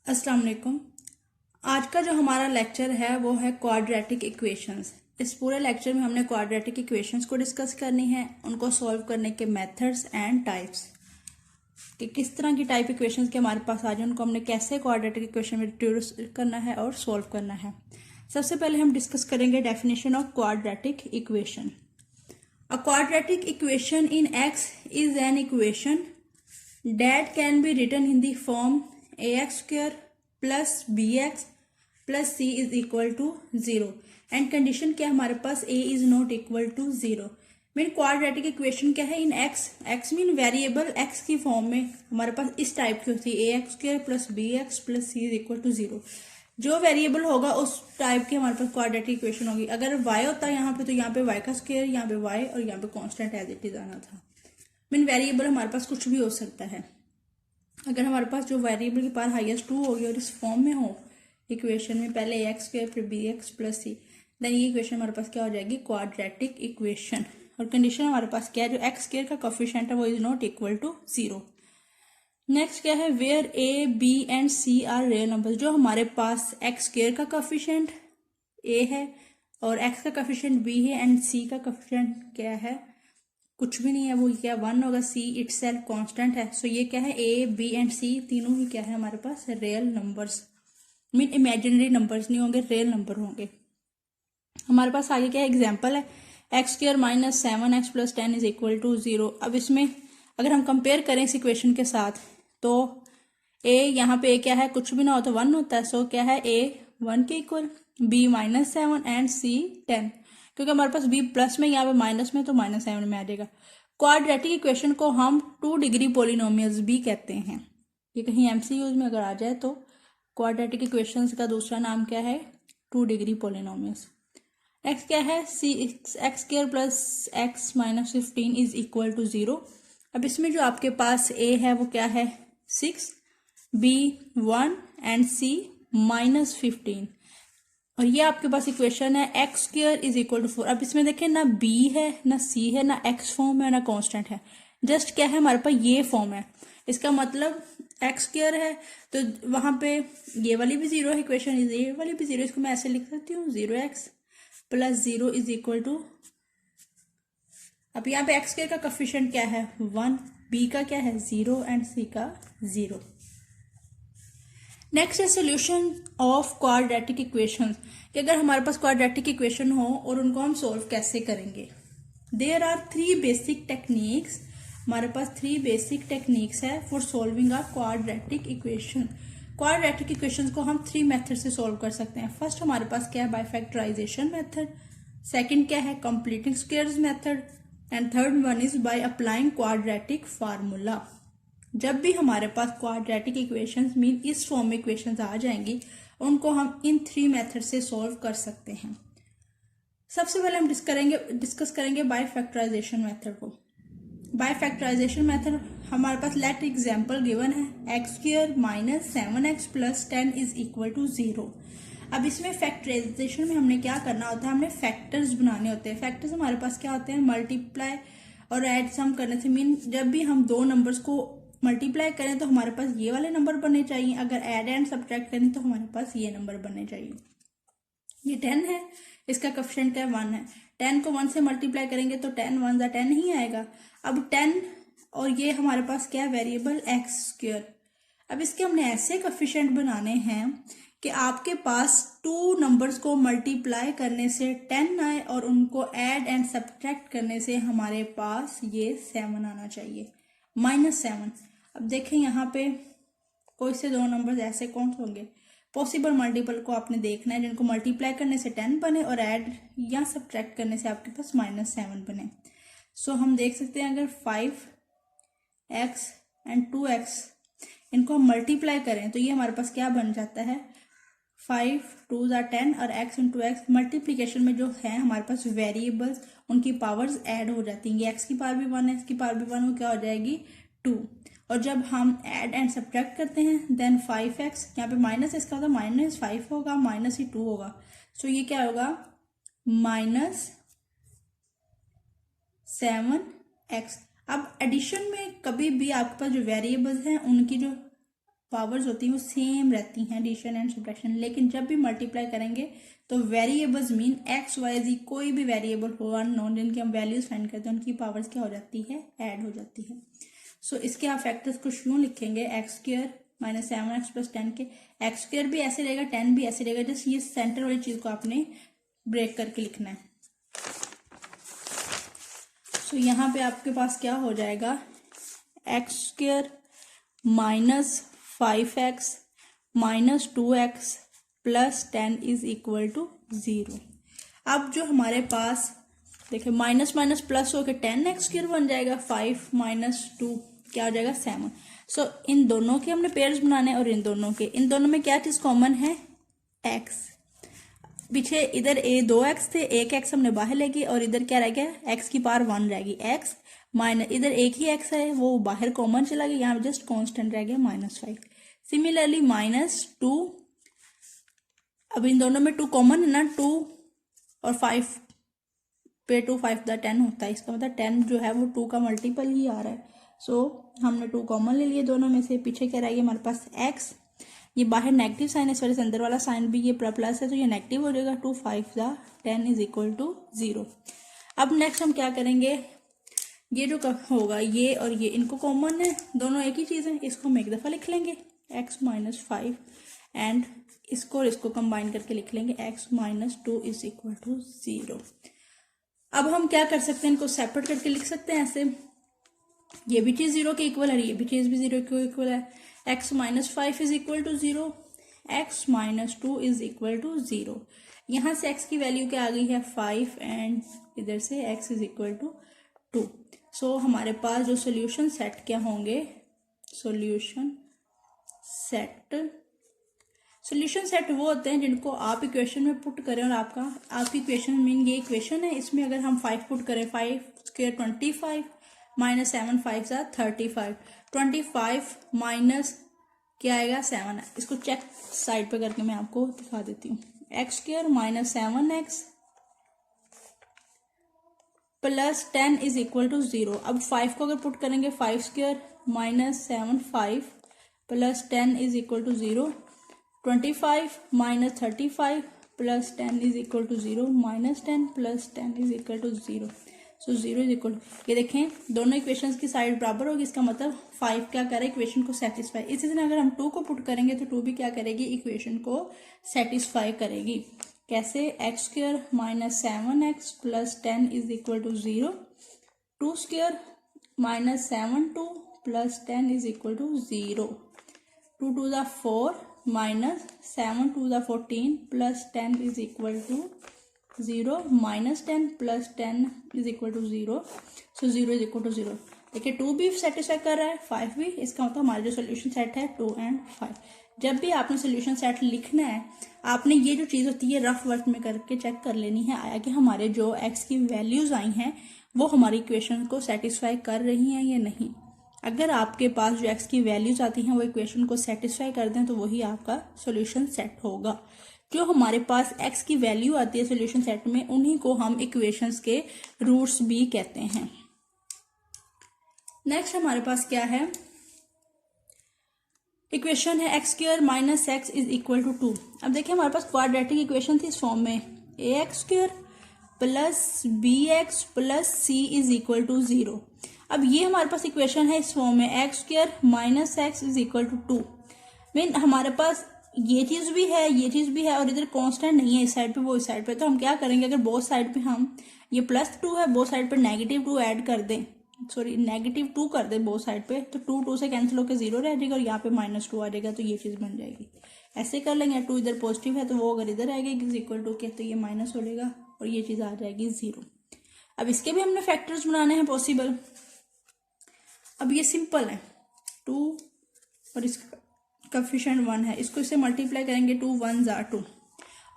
अस्सलाम वालेकुम। आज का जो हमारा लेक्चर है वो है क्वाड्रेटिक इक्वेशंस। इस पूरे लेक्चर में हमने क्वाड्रेटिक इक्वेशंस को डिस्कस करनी है, उनको सॉल्व करने के मेथड्स एंड टाइप्स, कि किस तरह की टाइप इक्वेशंस के हमारे पास आ जाए, उनको हमने कैसे क्वाड्रेटिक इक्वेशन में रिड्यूस करना है और सॉल्व करना है। सबसे पहले हम डिस्कस करेंगे definition of quadratic equation. A quadratic equation in x is an equation that can be written in the form ax square plus bx plus c is equal to 0 and condition क्या हमारे पास a is not equal to 0। Mean quadratic equation क्या है, इन x mean variable x की form में हमारे पास इस type की होती है ax square plus bx plus c is equal to 0। जो वेरिएबल होगा उस टाइप की हमारे पास क्वाड्रेटिक इक्वेशन होगी। अगर y होता है यहाँ पे तो यहाँ पे y का स्क्वायर, यहाँ पे y और यहाँ पे कांस्टेंट एज इट इज आना था। मीन वेरिएबल हमारे पास कुछ भी हो सकता है। अगर हमारे पास जो वेरिएबल की पावर हाईएस्ट 2 होगी और इस फॉर्म में हो इक्वेशन में, पहले एक्स स्क्वायर फिर बी एक्स प्लस सी, देन ये इक्वेशन हमारे पास क्या हो जाएगी, क्वाड्रेटिक इक्वेशन। और कंडीशन हमारे पास क्या है, जो एक्स स्क्वायर का कोफिशिएंट है वो is not equal to 0। Next क्या है, where a b and c are real numbers. जो हमारे पास एक्स स्क्वायर का कोफिशिएंट ए है और एक्स का कोफिशिएंट बी है एंड सी का कोफिशिएंट क्या है, कुछ भी नहीं है, वो क्या 1 होगा। सी इटसेल्फ कांस्टेंट है। सो ये क्या है, ए बी एंड सी तीनों ही क्या है हमारे पास, real numbers. Mean imaginary numbers नहीं होंगे, रियल नंबर होंगे। हमारे पास आगे क्या एग्जांपल है, x square minus 7x plus 10 is equal to 0। अब इसमें अगर हम कंपेयर करें इस इक्वेशन के साथ तो ए यहाँ पे ए क्या है, कुछ भी ना हो तो 1 होता है। सो क्या है, ए 1 के इक्वल, बी माइनस 7 एंड सी 10। क्योंकि हमारे पास बी प्लस में यहाँ पे माइनस में तो माइनस 7 में आ जाएगा। क्वाड्रेटिक इक्वेशन को हम 2 डिग्री पोलिनोमियल्स भी कहते हैं। ये कहीं एमसीक्यूज में अगर आ जाए तो क्वाड्रेटिक इक्वेशंस का दूसरा नाम क्या है, 2 डिग्री पोलिनोमियल्स। एक्स क्या है, C X square plus X minus 15 is equal to 0। अब इसमें जो आपके पास ए है वो क्या है, 6, बी 1 एंड सी माइनस 15। और ये आपके पास इक्वेशन है x square is equal to 4। अब इसमें देखें ना बी है ना सी है ना एक्स फॉर्म है ना कांस्टेंट है, जस्ट क्या है हमारे पास ये फॉर्म है। इसका मतलब एक्स स्क्वायर है तो वहां पे ये वाली भी 0 है इक्वेशन, ये वाली भी 0। इसको मैं ऐसे लिख सकती हूँ 0x plus 0 is equal to, अब यहाँ पे एक्स स्क्वायर का कोफिशिएंट क्या है 1, बी का क्या है 0 एंड सी का 0। नेक्स्ट है सोल्यूशन ऑफ क्वाड्रेटिक इक्वेशन, कि अगर हमारे पास क्वाड्रेटिक इक्वेशन हो और उनको हम सोल्व कैसे करेंगे। देयर आर 3 बेसिक टेक्निक्स, हमारे पास 3 बेसिक टेक्निक्स है for solving a quadratic equation. Quadratic equation को हम 3 मेथड से सोल्व कर सकते हैं। फर्स्ट हमारे पास क्या है, बाय फैक्टराइजेशन मेथड। सेकंड क्या है, completing squares method. And third one is by applying quadratic formula. जब भी हमारे पास क्वाड्रेटिक इक्वेशंस मीन इस फॉर्म में इक्वेशंस आ जाएंगी, उनको हम इन 3 मेथड से सॉल्व कर सकते हैं। सबसे पहले हम डिस्कस करेंगे बाय फैक्टराइजेशन मेथड को। बाय फैक्टराइजेशन मेथड हमारे पास लेट एग्जांपल गिवन है, x square minus 7x plus 10 is equal to 0। अब इसमें फैक्टराइजेशन में हमने क्या करना होता है, हमने फैक्टर्स बनाने होते हैं। फैक्टर्स हमारे पास क्या होते हैं, मल्टीप्लाई और एड सम करने से। मीन जब भी हम 2 नंबर्स को मल्टीप्लाई करें तो हमारे पास ये वाले नंबर बनने चाहिए, अगर ऐड एंड सब्ट्रैक्ट करें तो हमारे पास ये नंबर बनने चाहिए। ये 10 है, इसका कोफिशिएंट क्या 1 है। 10 को 1 से मल्टीप्लाई करेंगे तो 10 1 जा 10 ही आएगा। अब 10 और ये हमारे पास क्या वेरिएबल एक्स स्क्वायर। अब इसके हमने ऐसे कोफिशिएंट बनाने हैं कि आपके पास 2 नंबर्स को मल्टीप्लाई करने से 10 आए और उनको ऐड एंड सब्ट्रैक्ट करने से हमारे पास ये 7 आना चाहिए, -7। अब देखें यहाँ पे कोई से 2 नंबर्स ऐसे कौन से होंगे, पॉसिबल मल्टीपल को आपने देखना है जिनको मल्टीप्लाई करने से 10 बने और ऐड या सब्ट्रैक्ट करने से आपके पास -7 बने। सो हम देख सकते हैं अगर 5x एंड 2x इनको हम मल्टीप्लाई करें तो ये हमारे पास क्या बन जाता है, 5 2 10 और x इंटू एक्स। मल्टीप्लीकेशन में जो है हमारे पास वेरिएबल्स उनकी पावर्स ऐड हो जाती हैं। x की पावर भी 1 है, x की पावर भी 1, वो क्या हो जाएगी 2। और जब हम ऐड एंड सब्ट्रैक्ट करते हैं देन 5x, यहाँ पे माइनस इसका होगा -5 होगा, माइनस ही 2 होगा। सो ये क्या होगा -7x। अब एडिशन में कभी भी आपके पास जो वेरिएबल्स हैं उनकी जो पावर्स होती हैं वो सेम रहती हैं एडिशन एंड सब्ट्रैक्शन, लेकिन जब भी मल्टीप्लाई करेंगे तो वेरिएबल्स मीन एक्स वाई जी कोई भी वेरिएबल हो अननोन जिनकी हम वैल्यूज फाइंड करते हैं उनकी पावर्स क्या हो जाती है, ऐड हो जाती है। सो इसके आप फैक्टर्स को यूं लिखेंगे x square minus 7x plus 10 के, एक्स स्क्वायर भी ऐसे रहेगा 10 भी ऐसे रहेगा, जस्ट ये सेंटर वाली चीज को आपने ब्रेक करके लिखना है। सो यहाँ पे आपके पास क्या हो जाएगा, x square minus 5x minus 2x plus 10 is equal to 0। अब जो हमारे पास देखिए माइनस माइनस प्लस होकर 10x स्क्वायर बन जाएगा, 5 माइनस 2 क्या हो जाएगा 7। सो इन दोनों के हमने पेयर्स बनाने और इन दोनों में क्या चीज कॉमन है, x। पीछे इधर 2x थे, एक x हमने बाहर लेगी और इधर क्या रह गया, x की पावर 1 रहेगी, x माइनस इधर एक ही x है वो बाहर कॉमन चला गया, यहाँ जस्ट कांस्टेंट रह गया -5। सिमिलरली -2, अब इन दोनों में 2 कॉमन है ना, 2 और 5 पे 2 5 दा 10 होता है, इसका मतलब 10 जो है वो 2 का मल्टीपल ही आ रहा है। सो हमने 2 कॉमन ले लिए दोनों में से, पीछे क्या रहेगा हमारे पास x, ये बाहर नेगेटिव साइन है इस वजह से अंदर वाला साइन भी ये प्लस है तो ये नेगेटिव हो जाएगा, 2 5 दा 10 इज इक्वल टू 0। अब नेक्स्ट हम क्या करेंगे, ये जो होगा ये और ये इनको कॉमन है, दोनों एक ही चीज है, इसको हम एक दफा लिख लेंगे x माइनस 5 एंड इसको और इसको कंबाइन करके लिख लेंगे x minus 2 is equal to 0। अब हम क्या कर सकते हैं, इनको सेपरेट करके लिख सकते हैं ऐसे, ये भी चीज 0 के इक्वल है, ये भी चीज भी 0 के इक्वल है, x minus 5 is equal to 0, x minus 2 is equal to 0। यहां से x की वैल्यू क्या आ गई है 5 एंड इधर से x इज इक्वल टू 2। सो हमारे पास जो सोल्यूशन सेट क्या होंगे, सोल्यूशन सेट वो होते हैं जिनको आप इक्वेशन में पुट करें और आपकी इक्वेशन मीन ये इक्वेशन है, इसमें अगर हम 5 पुट करें, 5 स्क्वायर 25 माइनस 7 5 35, 25 माइनस क्या आएगा 7, इसको चेक साइड पे करके मैं आपको दिखा देती हूँ, x square minus 7x plus 10 is equal to 0। अब 5 को अगर पुट करेंगे, 5 square minus 7 5 plus 10 is equal to 0, 25 minus 35 plus 10 is equal to 0, minus 10 plus 10 is equal to 0। So 0 is equal, ये देखें दोनों इक्वेशंस की साइड बराबर होगी, इसका मतलब 5 क्या करे इक्वेशन को सेटिस्फाई। इसी तरह अगर हम 2 को पुट करेंगे तो 2 भी क्या करेगी, इक्वेशन को सेटिस्फाई करेगी। कैसे, x square minus 7x plus 10 is equal to 0, 2 square minus 7 plus 10 is equal to 0, 2 to the 4 minus 7 to the 14 plus 10 is equal to 0, minus 10 plus 10 is equal to 0। So 0 is equal to 0। देखिए 2 भी satisfy कर रहा है, 5 भी, इसका मतलब हमारा जो सोल्यूशन सेट है 2 एंड 5। जब भी आपने सोल्यूशन सेट लिखना है, आपने ये जो चीज़ होती है रफ वर्क में करके चेक कर लेनी है, आया कि हमारे जो x की वैल्यूज आई हैं वो हमारी इक्वेशन को सेटिस्फाई कर रही हैं या नहीं। अगर आपके पास जो x की वैल्यूज आती हैं वो इक्वेशन को सेटिस्फाई कर दें तो वही आपका सोल्यूशन सेट होगा। जो हमारे पास x की वैल्यू आती है सोल्यूशन सेट में, उन्हीं को हम इक्वेशंस के रूट्स भी कहते हैं। नेक्स्ट हमारे पास क्या है, इक्वेशन है x square minus x is equal to 2। अब देखिए हमारे पास क्वाड्रेटिक इक्वेशन थी इस फॉर्म में, A X square plus B X plus C is equal to 0। अब ये हमारे पास इक्वेशन है इस फॉर्म में, x square minus x is equal to 2। Mean हमारे पास ये चीज भी है, ये चीज भी है और इधर कांस्टेंट नहीं है इस साइड पे वो इस साइड पे, तो हम क्या करेंगे, अगर बोथ साइड पे हम ये प्लस 2 है, बोथ साइड पे नेगेटिव 2 ऐड कर दें, सॉरी नेगेटिव 2 कर दे बोथ साइड पे, तो 2 2 से कैंसिल होकर 0 रह जाएगा और यहाँ पे -2 आ जाएगा, तो ये चीज बन जाएगी। ऐसे कर लेंगे, 2 इधर पॉजिटिव है तो वो अगर इधर आएगा इज इक्वल टू क्या, तो ये माइनस हो जाएगा और ये चीज आ जाएगी 0। अब इसके भी हमने फैक्टर्स बनाने हैं पॉसिबल। अब ये सिंपल है, 2 और इसका कोएफिशिएंट 1 है, इसको इससे मल्टीप्लाई करेंगे, 2 1 आर 2।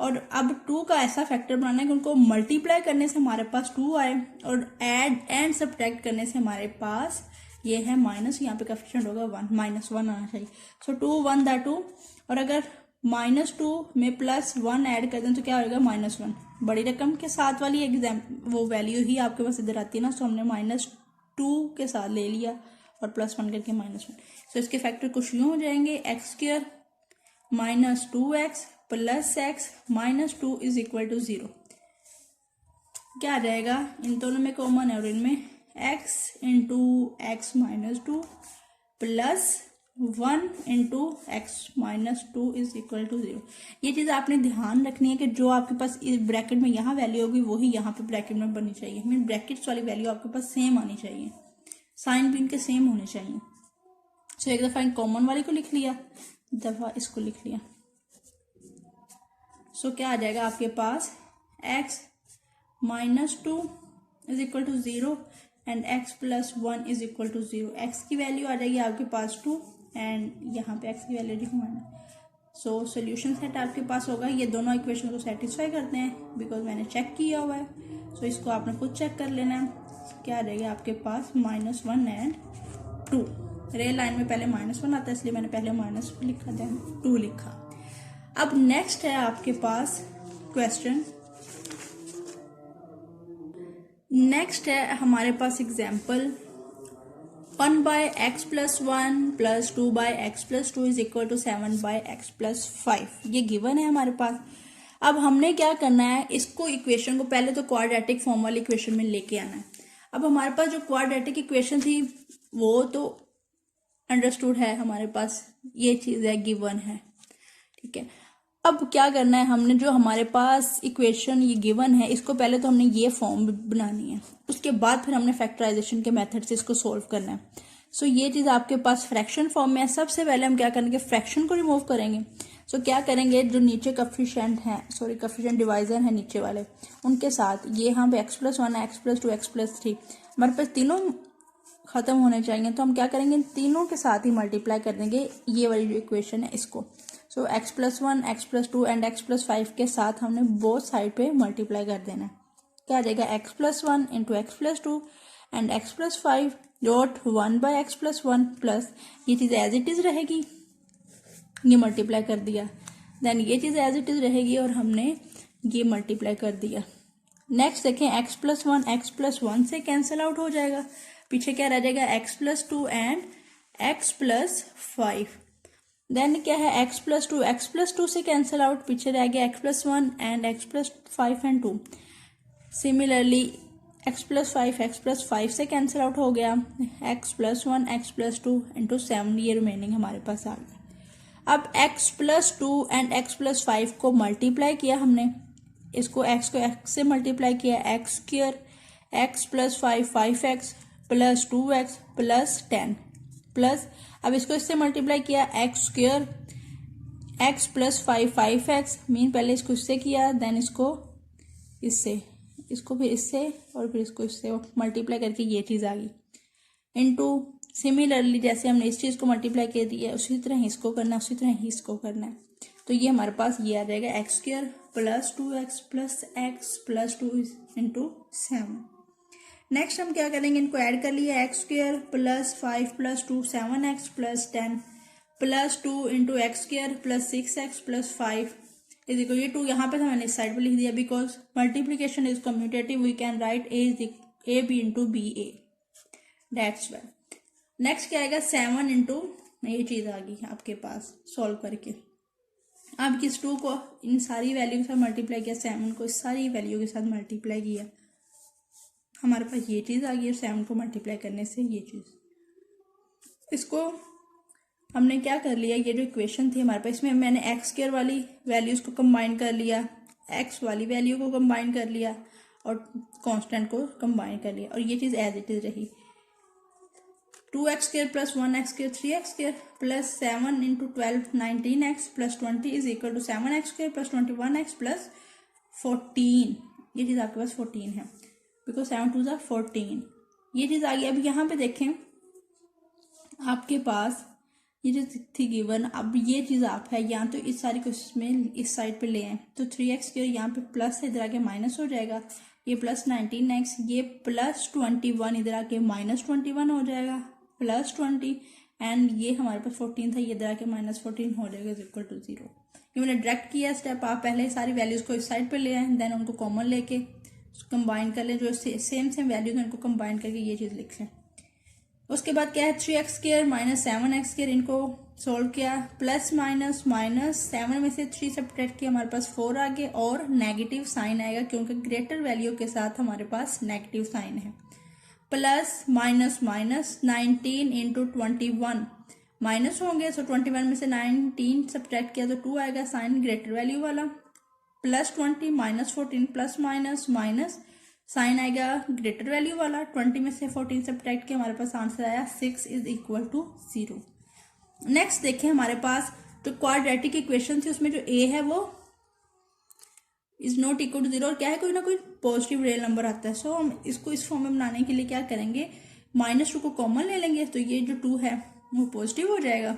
और अब 2 का ऐसा फैक्टर बनाना है कि उनको मल्टीप्लाई करने से हमारे पास 2 आए और ऐड एंड सब्ट्रैक्ट करने से हमारे पास ये है माइनस, यहाँ पे कोएफिशिएंट होगा 1, -1 आना चाहिए। सो 2 1 दा 2, और अगर -2 में +1 ऐड कर दें तो क्या होगा, -1। बड़ी रकम के साथ वाली वो वैल्यू ही आपके पास इधर आती है ना, सो हमने -2 के साथ ले लिया और +1 करके -1। सो इसके फैक्टर कुछ यूँ हो जाएंगे, x² minus 2x plus x minus 2 is equal to 0। क्या आ जाएगा, इन दोनों में कॉमन है और इनमें x into x minus 2 plus 1 into x minus 2 is equal to 0। ये चीज़ आपने ध्यान रखनी है कि जो आपके पास इस ब्रैकेट में यहाँ वैल्यू होगी वही यहाँ पे ब्रैकेट में बननी चाहिए। मीन ब्रैकेट्स वाली वैल्यू आपके पास सेम आनी चाहिए, साइन भी इनके सेम होने चाहिए। सो एक दफ़ा इन कॉमन वाले को लिख लिया, दफ़ा इसको लिख लिया। सो क्या आ जाएगा आपके पास, x minus 2 is equal to 0 and x plus 1 is equal to 0। x की वैल्यू आ जाएगी आपके पास 2 एंड यहाँ पे x की वैल्यू लिखूंगा। सो सोल्यूशन सेट आपके पास होगा, ये दोनों इक्वेशन को सेटिस्फाई करते हैं बिकॉज मैंने चेक किया हुआ है। सो इसको आपने खुद चेक कर लेना है। क्या आ जाएगा आपके पास, -1 एंड 2। रेल लाइन में पहले -1 आता है इसलिए मैंने पहले -1 लिखा, देन 2 लिखा। अब नेक्स्ट है आपके पास क्वेश्चन, नेक्स्ट है हमारे पास example 1 by X plus 1 plus 2 by X plus 2 is equal to 7 by X plus 5। ये गिवन है हमारे पास। अब हमने क्या करना है, इसको इक्वेशन को पहले तो क्वाड्रेटिक फॉर्म वाली इक्वेशन में लेके आना है। अब हमारे पास जो क्वाड्रेटिक इक्वेशन थी वो तो अंडरस्टूड है, हमारे पास ये चीज़ है, गिवन है, ठीक है। अब क्या करना है, हमने जो हमारे पास इक्वेशन ये गिवन है इसको पहले तो हमने ये फॉर्म बनानी है, उसके बाद फिर हमने फैक्टराइजेशन के मेथड से इसको सोल्व करना है। सो ये चीज़ आपके पास फ्रैक्शन फॉर्म में है। सबसे पहले हम क्या करेंगे, फ्रैक्शन को रिमूव करेंगे। सो क्या करेंगे, जो नीचे कॉफिशिएंट हैं, सॉरी कॉफिशिएंट डिवाइजर हैं नीचे वाले, उनके साथ ये यहाँ पे x+1 है, x+2 x+3, हमारे पास तीनों खत्म होने चाहिए। तो हम क्या करेंगे, इन तीनों के साथ ही मल्टीप्लाई कर देंगे ये वाली जो इक्वेशन है इसको। सो x+1 x+2 एंड x+5 के साथ हमने बोथ साइड पे मल्टीप्लाई कर देना है। क्या आ जाएगा, x+1 into x+2 and x+5 dot 1 by x+1 plus ये चीज़ एज इट इज़ रहेगी, ये मल्टीप्लाई कर दिया, देन ये चीज़ एज इट इज़ रहेगी और हमने ये मल्टीप्लाई कर दिया। नेक्स्ट देखें, x+1 x+1 से कैंसिल आउट हो जाएगा, पीछे क्या रह जाएगा, x+2 एंड x+5। देन क्या है, x+2 से कैंसिल आउट, पीछे रह गया x+1 and x+5 and 2। Similarly x+5 से कैंसिल आउट हो गया, x+1 x+2 इंटू 7, ये रिमेनिंग हमारे पास आ गया। अब x+2 एंड x+5 को मल्टीप्लाई किया हमने, इसको x को x से मल्टीप्लाई किया, x² x+5 5x plus 2x plus 10 plus, अब इसको इससे मल्टीप्लाई किया, x² x+5 5x, मीन पहले इसको इससे किया, देन इसको इससे, इसको फिर इससे और फिर इसको इससे मल्टीप्लाई करके ये चीज़ आ गई, इनटू सिमिलरली जैसे हमने इस चीज़ को मल्टीप्लाई कर दिया उसी तरह ही इसको करना है, उसी तरह ही इसको करना है। तो ये हमारे पास ये आ जाएगा x² plus 2x plus x plus 2 into 7। Next हम क्या करेंगे, इनको ऐड कर लिया, x² plus 5 plus 2 7x plus 10 plus 2 into x² plus 6x plus 5 is equal, ये 2 यहाँ पे था मैंने इस साइड पे लिख दिया because multiplication is commutative, we can write a b into b a, that's why. Next क्या आएगा, 7 इंटू, ये चीज़ आ गई आपके पास सॉल्व करके। अब किस 2 को इन सारी वैल्यू के साथ मल्टीप्लाई किया, 7 को इस सारी वैल्यू के साथ मल्टीप्लाई किया, हमारे पास ये चीज़ आ गई और 7 को मल्टीप्लाई करने से ये चीज़, इसको हमने क्या कर लिया, ये जो इक्वेशन थी हमारे पास इसमें मैंने x² वाली वैल्यूज़ को कंबाइन कर लिया, x वाली वैल्यू को कंबाइन कर लिया और कांस्टेंट को कंबाइन कर लिया और ये चीज़ एज इट इज़ रही। 2x² plus 1x² 3x² plus 7 into 12 19x plus 20 is equal to 7x² plus 21x plus 14, ये चीज़ आपके पास 14 है बिकॉज 7 2 14, ये चीज़ आ गई। अब यहाँ पे देखें आपके पास ये जो थी गिवन, अब ये चीज़ आप है यहाँ तो इस सारी को इसमें इस साइड पे ले आए तो 3x² यहाँ पे प्लस इधर आके माइनस हो जाएगा, ये प्लस 19x, ये प्लस 21 इधर आके माइनस 21 हो जाएगा प्लस 20 एंड ये हमारे पास 14 था, ये इधर आके माइनस 14 हो जाएगा इज इक्वल टू 0। ये मैंने डायरेक्ट किया स्टेप, आप पहले सारी वैल्यूज़ को इस साइड पे ले आए, देन उनको कॉमन लेके कंबाइन कर लें, जो सेम वैल्यूज हैं उनको कंबाइन करके ये चीज़ लिख लें। उसके बाद क्या है 3x² माइनस 7x², इनको सोल्व किया, प्लस माइनस माइनस 7 में से 3 सब्ट्रैक्ट किया, हमारे पास 4 आ गए और नेगेटिव साइन आएगा क्योंकि ग्रेटर वैल्यू के साथ हमारे पास नेगेटिव साइन है। Plus minus minus 19 into 21 minus होंगे, सो 21 में से 19 सब्ट्रैक्ट किया तो 2 आएगा, साइन ग्रेटर वैल्यू वाला। Plus 20 minus 14 plus minus minus sign आएगा ग्रेटर वैल्यू वाला। 20 में से 14 सब्ट्रैक्ट किया, हमारे पास आंसर आया 6 इज इक्वल टू 0। नेक्स्ट देखिए हमारे पास जो क्वाड्रेटिक इक्वेशन थी उसमें जो a है वो इज नॉट इक्वल टू 0 और क्या है कोई ना कोई पॉजिटिव रियल नंबर आता है। सो हम इसको इस फॉर्म में बनाने के लिए क्या करेंगे, -2 को कॉमन ले लेंगे तो ये जो 2 है वो पॉजिटिव हो जाएगा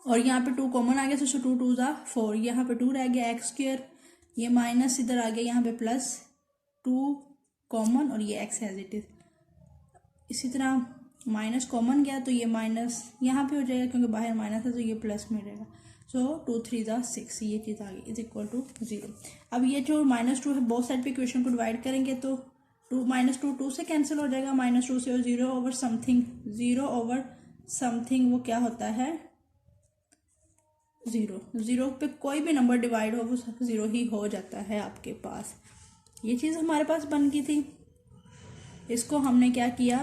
और यहाँ पे 2 कॉमन आ गया तो 2 2 ज़ा 4, यहाँ पे 2 रह गया x², ये माइनस इधर आ गया, यहाँ पे प्लस 2 कॉमन और ये x एज इट इज। इसी तरह माइनस कॉमन गया तो ये माइनस यहाँ पे हो जाएगा क्योंकि बाहर माइनस है तो ये प्लस में हो जाएगा। सो 2 3 ज़ा 6, ये चीज़ आ गई इज इक्वल टू 0। अब ये जो -2 है बोथ साइड पे इक्वेशन को डिवाइड करेंगे तो 2 से कैंसिल हो जाएगा, -2 से और 0 ओवर समथिंग वो क्या होता है 0 पे कोई भी नंबर डिवाइड हो वो 0 ही हो जाता है आपके पास। ये चीज़ हमारे पास बन गई थी। इसको हमने क्या किया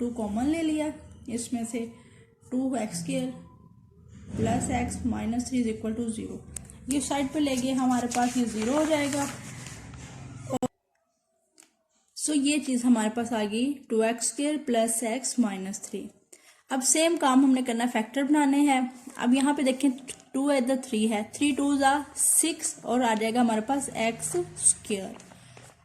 2 कॉमन ले लिया, इसमें से 2x² plus x minus 3 is equal to 0, ये साइड पे ले गए हमारे पास ये 0 हो जाएगा। सो ये चीज़ हमारे पास आ गई 2x² प्लस x माइनस 3। अब सेम काम हमने करना है, फैक्टर बनाने हैं। अब यहाँ पे देखें 2 इधर 3 है, 3 2 ज़ा 6 और आ जाएगा हमारे पास x²।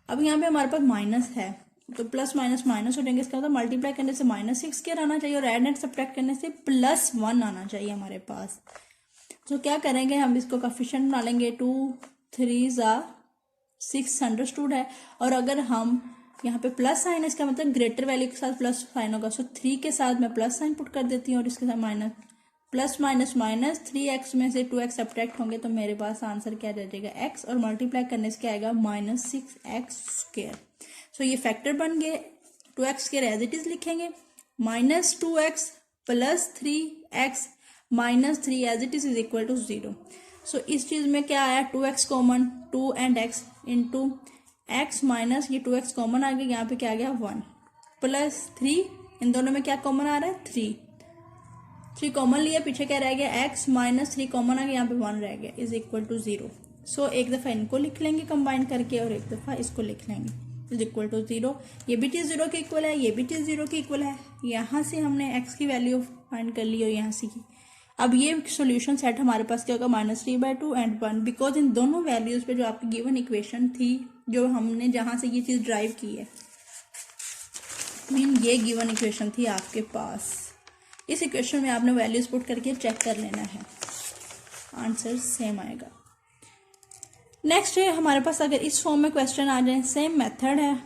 अब यहाँ पे हमारे पास माइनस है तो प्लस माइनस माइनस हो जाएंगे, इसका मतलब मल्टीप्लाई करने से -6² आना चाहिए और एड एंड सब्ट्रैक्ट करने से +1 आना चाहिए हमारे पास। तो क्या करेंगे हम इसको कोएफिशिएंट बना लेंगे, 2 3 ज़ा 6 अंडरस्टूड है और अगर हम यहाँ पे प्लस साइन है इसका मतलब ग्रेटर वैल्यू के साथ प्लस साइन होगा। सो 3 के साथ मैं प्लस साइन पुट कर देती हूँ और इसके साथ minus, plus minus minus 3x में से 2x सब्ट्रैक्ट होंगे तो मेरे पास आंसर क्या रह जाएगा x और मल्टीप्लाई करने से क्या आएगा -6x²। सो ये फैक्टर बन गए, 2x² एज इट इज लिखेंगे, -2x plus 3x minus 3 as it is equal to 0। So इस चीज में क्या आया 2x common, 2 and x into x minus ये 2x कॉमन आ गया, यहाँ पे क्या आ गया 1 प्लस 3, इन दोनों में क्या कॉमन आ रहा है 3 कॉमन लिया, पीछे क्या रह गया x माइनस 3 कॉमन आ गया, यहाँ पे 1 रह गया इज इक्वल टू 0। सो एक दफा इनको लिख लेंगे कंबाइन करके और एक दफा इसको लिख लेंगे इज इक्वल टू 0। ये भी चीज 0 के इक्वल है, ये भी चीज 0 के इक्वल है। यहाँ से हमने x की वैल्यू फाइंड कर ली और यहाँ से की। अब ये सॉल्यूशन सेट हमारे पास क्या होगा -3/2 एंड 1, बिकॉज इन दोनों वैल्यूज पे जो आपकी गिवन इक्वेशन थी जो हमने जहां से ये चीज ड्राइव की है, मीन ये गिवन इक्वेशन थी आपके पास, इस इक्वेशन में आपने वैल्यूज पुट करके चेक कर लेना है, आंसर सेम आएगा। नेक्स्ट है हमारे पास अगर इस फॉर्म में क्वेश्चन आ जाए, सेम मेथड है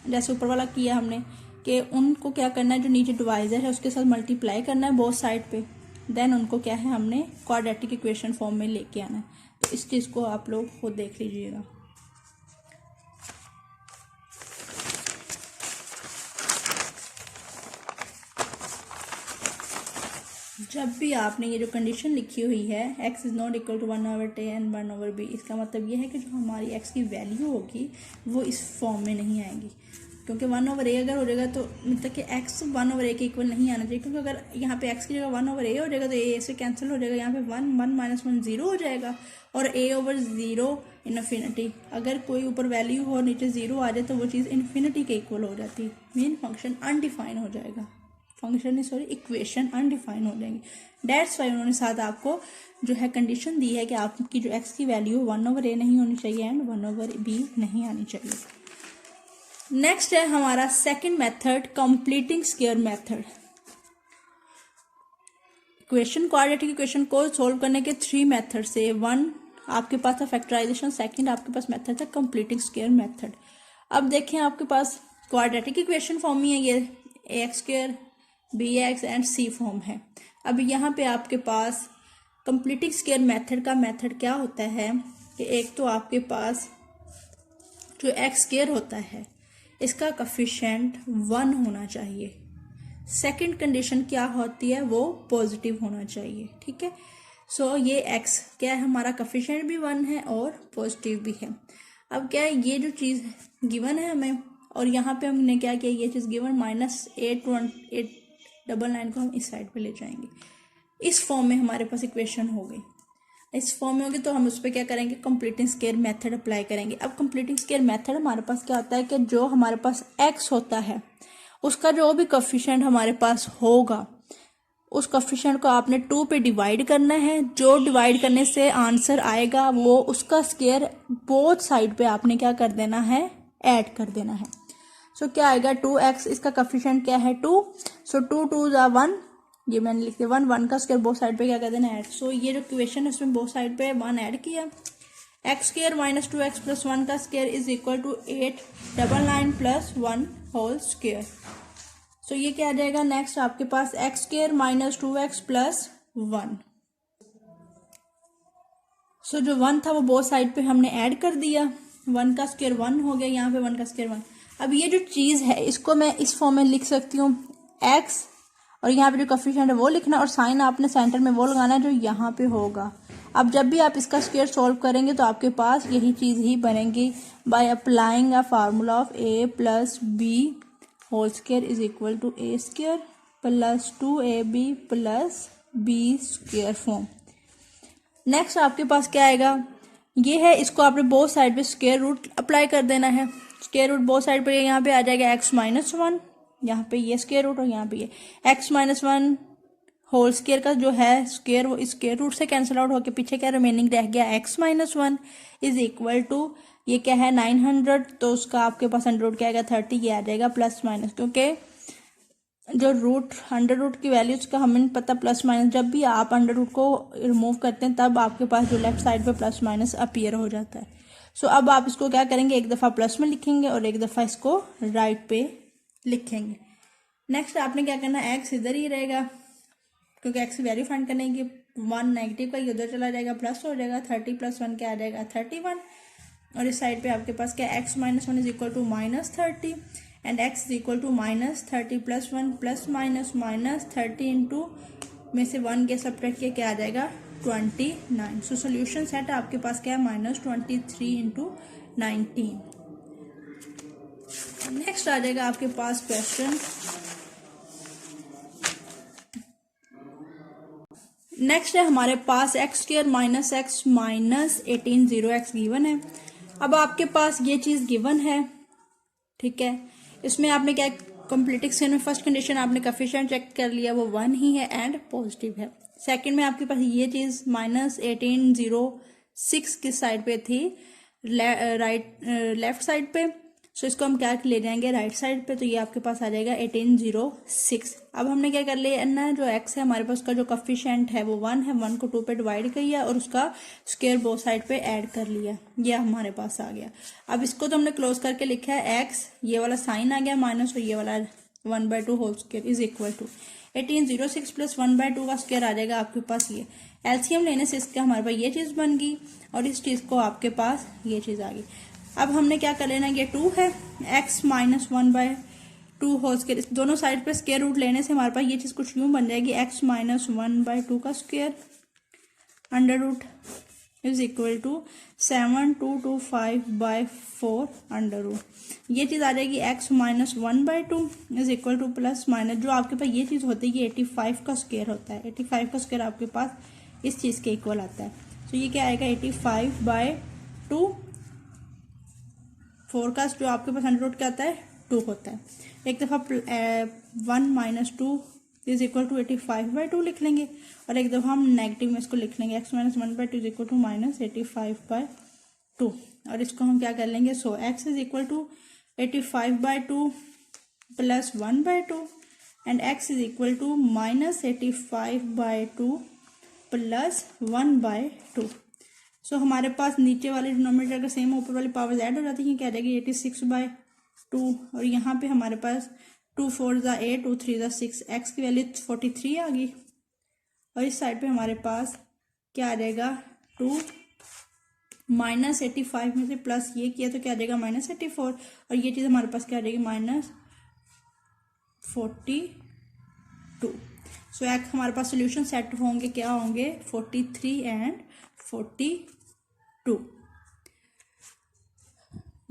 जैसे ऊपर वाला किया हमने कि उनको क्या करना है जो नीचे डिवाइजर है उसके साथ मल्टीप्लाई करना है बोथ साइड पे, देन उनको क्या है हमने क्वाड्रेटिक इक्वेशन फॉर्म में लेके आना है। तो इस चीज़ को आप लोग खुद देख लीजिएगा। जब भी आपने ये जो कंडीशन लिखी हुई है x is not equal to 1/10 1/b, इसका मतलब ये है कि जो हमारी x की वैल्यू होगी वो इस फॉर्म में नहीं आएगी, क्योंकि 1/a अगर हो जाएगा तो मतलब कि x 1/a के इक्वल नहीं आना चाहिए, क्योंकि अगर यहाँ पे x की जगह 1/a हो जाएगा तो a से कैंसिल हो जाएगा, यहाँ पे 1 0 हो जाएगा और a/0 इन्फिनिटी। अगर कोई ऊपर वैल्यू हो नीचे 0 आ जाए तो वो चीज़ इन्फिनिटी के इक्वल हो जाती है, मीन फंक्शन अनडिफाइन हो जाएगा, इक्वेशन अनडिफाइन हो जाएंगी। डेट्स वाई उन्होंने साथ आपको जो है कंडीशन दी है कि आपकी जो x की वैल्यू 1/a नहीं होनी चाहिए एंड 1/b नहीं आनी चाहिए। नेक्स्ट है हमारा second method, completing square method. Equation quadratic equation को सोल्व करने के 3 मेथड से, 1 आपके पास था फैक्टराइजेशन, सेकंड आपके पास मेथड था कंप्लीटिंग स्क्वायर मेथड। अब देखें आपके पास क्वाड्रेटिक इक्वेशन फॉर्म ही है, ये ax², bx and c form है। अब यहाँ पे आपके पास कंप्लीटिंग स्क्वायर मेथड का मेथड क्या होता है कि एक तो आपके पास जो x² होता है इसका कोफिशिएंट 1 होना चाहिए, सेकंड कंडीशन क्या होती है, वो पॉजिटिव होना चाहिए। ठीक है, सो ये x क्या है, हमारा कोफिशिएंट भी 1 है और पॉजिटिव भी है। अब क्या है, ये जो चीज़ गिवन है हमें, और यहाँ पे हमने क्या किया, ये चीज़ गिवन -899 को हम इस साइड पे ले जाएंगे। इस फॉर्म में हमारे पास इक्वेशन हो गई। इस फॉर्म में होगी तो हम उस पर क्या करेंगे, कंप्लीटिंग स्क्वायर मेथड अप्लाई करेंगे। अब कंप्लीटिंग स्क्वायर मेथड हमारे पास क्या होता है कि जो हमारे पास x होता है उसका जो भी कोफिशिएंट हमारे पास होगा उस कोफिशिएंट को आपने 2 पे डिवाइड करना है। जो डिवाइड करने से आंसर आएगा वो उसका स्क्वायर बोथ साइड पे आपने क्या कर देना है, ऐड कर देना है। सो क्या आएगा 2x, इसका कोफिशिएंट क्या है 2, सो 2 2 ज़ा 1, ये मैंने लिख दिया 1, 1 का स्क्वायर बोथ साइड पे क्या कर देना ऐड। सो ये जो इक्वेशन है उसमें बोथ साइड पे 1 ऐड किया। x square minus 2x plus 1 का square is equal to 899 plus 1 whole square. So ये क्या आ जाएगा, नेक्स्ट आपके पास x square minus 2x plus 1। So जो 1 था वो बोथ साइड पे हमने ऐड कर दिया, 1 का स्क्वायर 1 हो गया, यहाँ पे 1 का स्क्वायर 1। अब ये जो चीज़ है इसको मैं इस फॉर्म में लिख सकती हूँ x, और यहाँ पे जो कोफिशिएंट है वो लिखना, और साइन आपने सेंटर में वो लगाना जो यहाँ पे होगा। अब जब भी आप इसका स्क्वायर सॉल्व करेंगे तो आपके पास यही चीज़ ही बनेगी, by applying a formula of a plus b whole square is equal to a square plus 2ab plus b square form. Next आपके पास क्या आएगा, ये है, इसको आपने बोथ साइड पे स्क्वायर रूट अप्लाई कर देना है। स्क्वायर रूट बोथ साइड पे यहाँ पे आ जाएगा x माइनस 1, यहाँ पे ये स्क्वायर रूट और यहाँ पे ये x माइनस 1 होल स्क्वायर का जो है स्क्वायर, वो स्क्वायर रूट से कैंसिल आउट होकर पीछे क्या रिमेनिंग रह गया x minus 1 is equal to, ये क्या है 900, तो उसका आपके पास अंडर रूट क्या आएगा 30, ये आ जाएगा प्लस माइनस, क्योंकि जो रूट अंडर रूट की वैल्यूज का हमें पता प्लस माइनस, जब भी आप अंडर रूट को रिमूव करते हैं तब आपके पास जो लेफ्ट साइड पे प्लस माइनस अपीयर हो जाता है। सो अब आप इसको क्या करेंगे, एक दफ़ा प्लस में लिखेंगे और एक दफ़ा इसको राइट पे लिखेंगे। नेक्स्ट आपने क्या करना है, एक्स इधर ही रहेगा क्योंकि एक्स वैल्यू फाइंड करने की, 1 नेगेटिव का ये उधर चला जाएगा, प्लस हो जाएगा 30 प्लस 1 क्या आ जाएगा 31, और इस साइड पे आपके पास क्या x minus 1 is equal to minus 30 and x is equal to minus 30 plus 1 plus minus minus 30 into में से 1 के सब्ट्रैक्ट किया क्या आ जाएगा 29। सो सोल्यूशन सेट आपके पास क्या है -23 इंटू 19। नेक्स्ट आ जाएगा आपके पास क्वेश्चन, नेक्स्ट है हमारे पास x square minus x minus 18 0x given है। अब आपके पास ये चीज गिवन है, ठीक है, इसमें आपने क्या कंप्लीटिंग स्क्वायर में फर्स्ट कंडीशन आपने कोफिशिएंट चेक कर लिया, वो 1 ही है एंड पॉजिटिव है। सेकंड में आपके पास ये चीज -18 0 6 किस साइड पे थी, लेफ्ट साइड पे, सो इसको हम क्या ले जाएंगे राइट साइड पे, तो ये आपके पास आ जाएगा 18 0 6। अब हमने क्या कर लिया ना, जो x है हमारे पास उसका जो कोफिशिएंट है वो 1 है, 1 को 2 पे डिवाइड किया और उसका स्क्वायर बोथ साइड पे ऐड कर लिया, ये हमारे पास आ गया। अब इसको तो हमने क्लोज करके लिखा है x, ये वाला साइन आ गया माइनस, और ये वाला 1/2 whole square is equal to 18 0 6 plus 1/2 का स्क्वायर आ जाएगा आपके पास। ये एलसीएम लेने से इसका हमारे पास ये चीज बन गई और इस चीज को आपके पास ये चीज आ गई। अब हमने क्या कर लेना, ये 2 है, x माइनस 1/2 होल स्क्वायर, इस दोनों साइड पे स्क्वायर रूट लेने से हमारे पास ये चीज कुछ यूं बन जाएगी, x माइनस 1/2 का square under root is equal to 7225/4 under root. ये चीज आ जाएगी x minus 1/2 is equal to plus minus, जो आपके पास ये चीज होती है 85 का स्क्वायर होता है, 85 का स्क्वायर आपके पास इस चीज के इक्वल आता है। तो ये क्या आएगा 85/2, फोरकास्ट जो आपके पास अंडर रूट क्या आता है 2 होता है। एक दफ़ा 1 माइनस 2 इज इक्वल टू 85/2 लिख लेंगे, और एक दफ़ा हम नेगेटिव में इसको लिख लेंगे, x minus 1/2 is equal to minus 85/2, और इसको हम क्या कर लेंगे, so x is equal to 85/2 plus 1/2 and x is equal to minus 85/2 plus 1/2। So हमारे पास नीचे वाले डिनोमिनेटर का सेम ऊपर वाली पावर्स ऐड हो जाती हैं, क्या आ जाएगी 86/2, और यहाँ पे हमारे पास 2 4 ज़ा 8 2 3 ज़ा 6, x की वैल्यू 43 आ गई, और इस साइड पे हमारे पास क्या आ जाएगा 2 माइनस 85 में से प्लस ये किया तो क्या आ जाएगा -84, और ये चीज़ हमारे पास क्या आ जाएगी -42 2। सो एक हमारे पास सोल्यूशन सेट होंगे, क्या होंगे 43 एंड 42।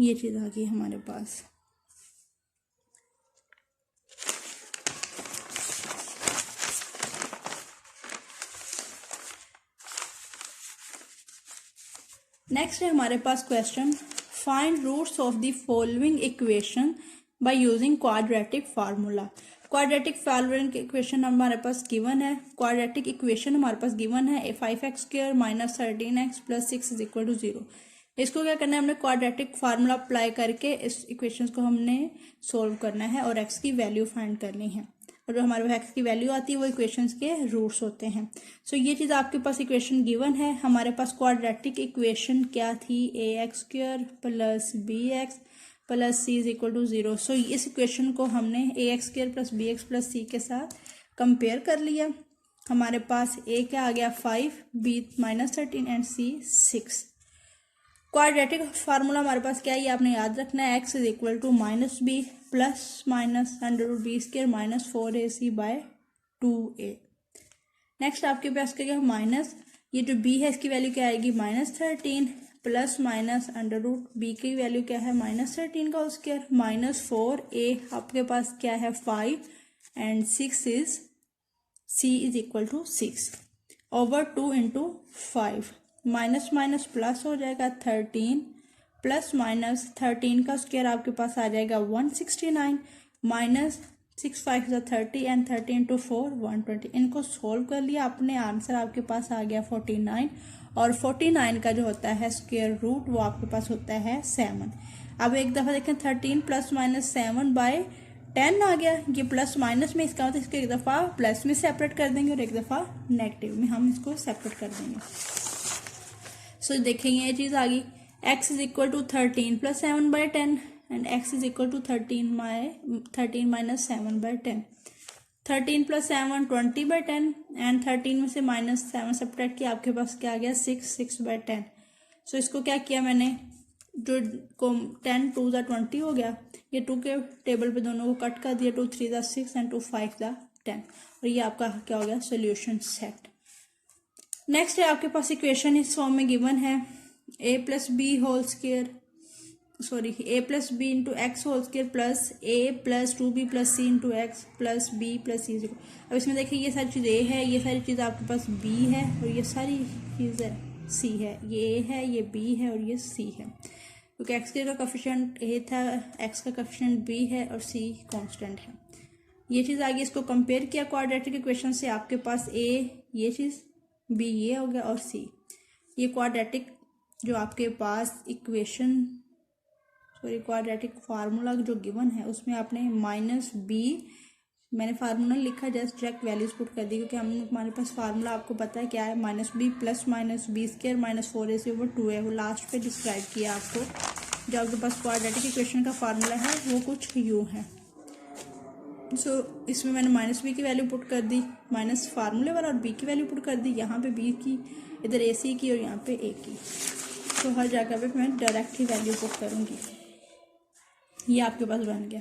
ये चीज़ आ गई हमारे पास। नेक्स्ट है हमारे पास question, find roots of the following equation by using quadratic formula. Quadratic formula equation हमारे पास गिवन है, क्वाड्रेटिक इक्वेशन हमारे पास गिवन है 5x² minus 13x plus 6 is equal to 0। इसको क्या करना है, हमने क्वाड्रेटिक फार्मूला अप्लाई करके इस इक्वेशन को हमने सोल्व करना है और x की वैल्यू फाइंड करनी है, और जो हमारे पास x की वैल्यू आती है वो इक्वेशंस के रूट्स होते हैं। सो ये चीज़ आपके पास इक्वेशन गिवन है। हमारे पास क्वाड्रेटिक इक्वेशन क्या थी, ax² plus bx plus c is equal to 0। So इस इक्वेशन को हमने ax² plus bx plus c के साथ कंपेयर कर लिया। हमारे पास a क्या आ गया 5, b minus 13 and c 6। Quadratic formula हमारे पास क्या है, ये आपने याद रखना है, x is equal to minus b plus minus √b² minus 4ac by 2a। Next आपके पास क्या है माइनस, ये जो b है इसकी वैल्यू क्या आएगी माइनस 13 प्लस माइनस √b की वैल्यू क्या है माइनस 13 का स्क्वायर माइनस 4a आपके पास क्या है 5 and 6 is c is equal to 6 over 2 into 5, minus minus plus हो जाएगा 13 प्लस माइनस 13 का स्क्वायर आपके पास आ जाएगा 169 माइनस 6 5 30 एंड 13 इंटू 4 120। इनको सोल्व कर लिया, अपने आंसर आपके पास आ गया 49, और 49 का जो होता है स्क्वायर रूट वो आपके पास होता है 7। अब एक दफ़ा देखें 13 प्लस माइनस 7 बाय 10 आ गया, ये प्लस माइनस में, इसका मतलब इसको एक दफ़ा प्लस में सेपरेट कर देंगे और एक दफ़ा नेगेटिव में हम इसको सेपरेट कर देंगे। सो देखेंगे ये चीज़ आ गई, x is equal to 13 plus 7 by 10 and x is equal to 13 minus 7 by 10। 13 plus 7 20 by 10 and 13 में से माइनस 7 सब्ट्रैक्ट किया, आपके पास क्या आ गया 6 बाय 10। सो इसको क्या किया मैंने, जो 10 2 ज़ा 20 हो गया, ये 2 के टेबल पे दोनों को कट कर दिया, 2 3 ज़ा 6 एंड 2 5 ज़ा 10, और ये आपका क्या हो गया सोल्यूशन सेट। नेक्स्ट है आपके पास इक्वेशन इस फॉर्म में गिवन है a plus b whole square a plus b into x whole square plus a plus 2b plus c into x plus b plus c 0। अब इसमें देखिए ये सारी चीज़ a है, ये सारी चीज़ आपके पास b है और ये सारी चीज़ c है, ये a है, ये b है और ये c है, क्योंकि x का कोफिशिएंट a था, x का कोफिशिएंट b है और c कांस्टेंट है। ये चीज़ आगे इसको कंपेयर किया क्वाड्रेटिक इक्वेशन से, आपके पास a ये चीज़, b ये हो गया और c। ये क्वाड्रेटिक जो आपके पास इक्वेशन क्वाड्रेटिक फार्मूला जो गिवन है उसमें आपने माइनस b, मैंने फार्मूला लिखा जस्ट डायरेक्ट वैल्यूज पुट कर दी, क्योंकि हमारे पास फार्मूला आपको पता है क्या है, minus b plus minus b² minus 4ac over 2 है, वो लास्ट पे डिस्क्राइब किया आपको। जो आपके पास क्वाड्रेटिक इक्वेशन का फार्मूला है वो कुछ यूँ है। इसमें मैंने माइनस b की वैल्यू पुट कर दी, माइनस फार्मूले वाला, और b की वैल्यू पुट कर दी, यहाँ पे b की, इधर ac की और यहाँ पे a की। तो हर जगह पे मैं डायरेक्ट ही वैल्यू पुट करूँगी। ये आपके पास बन गया।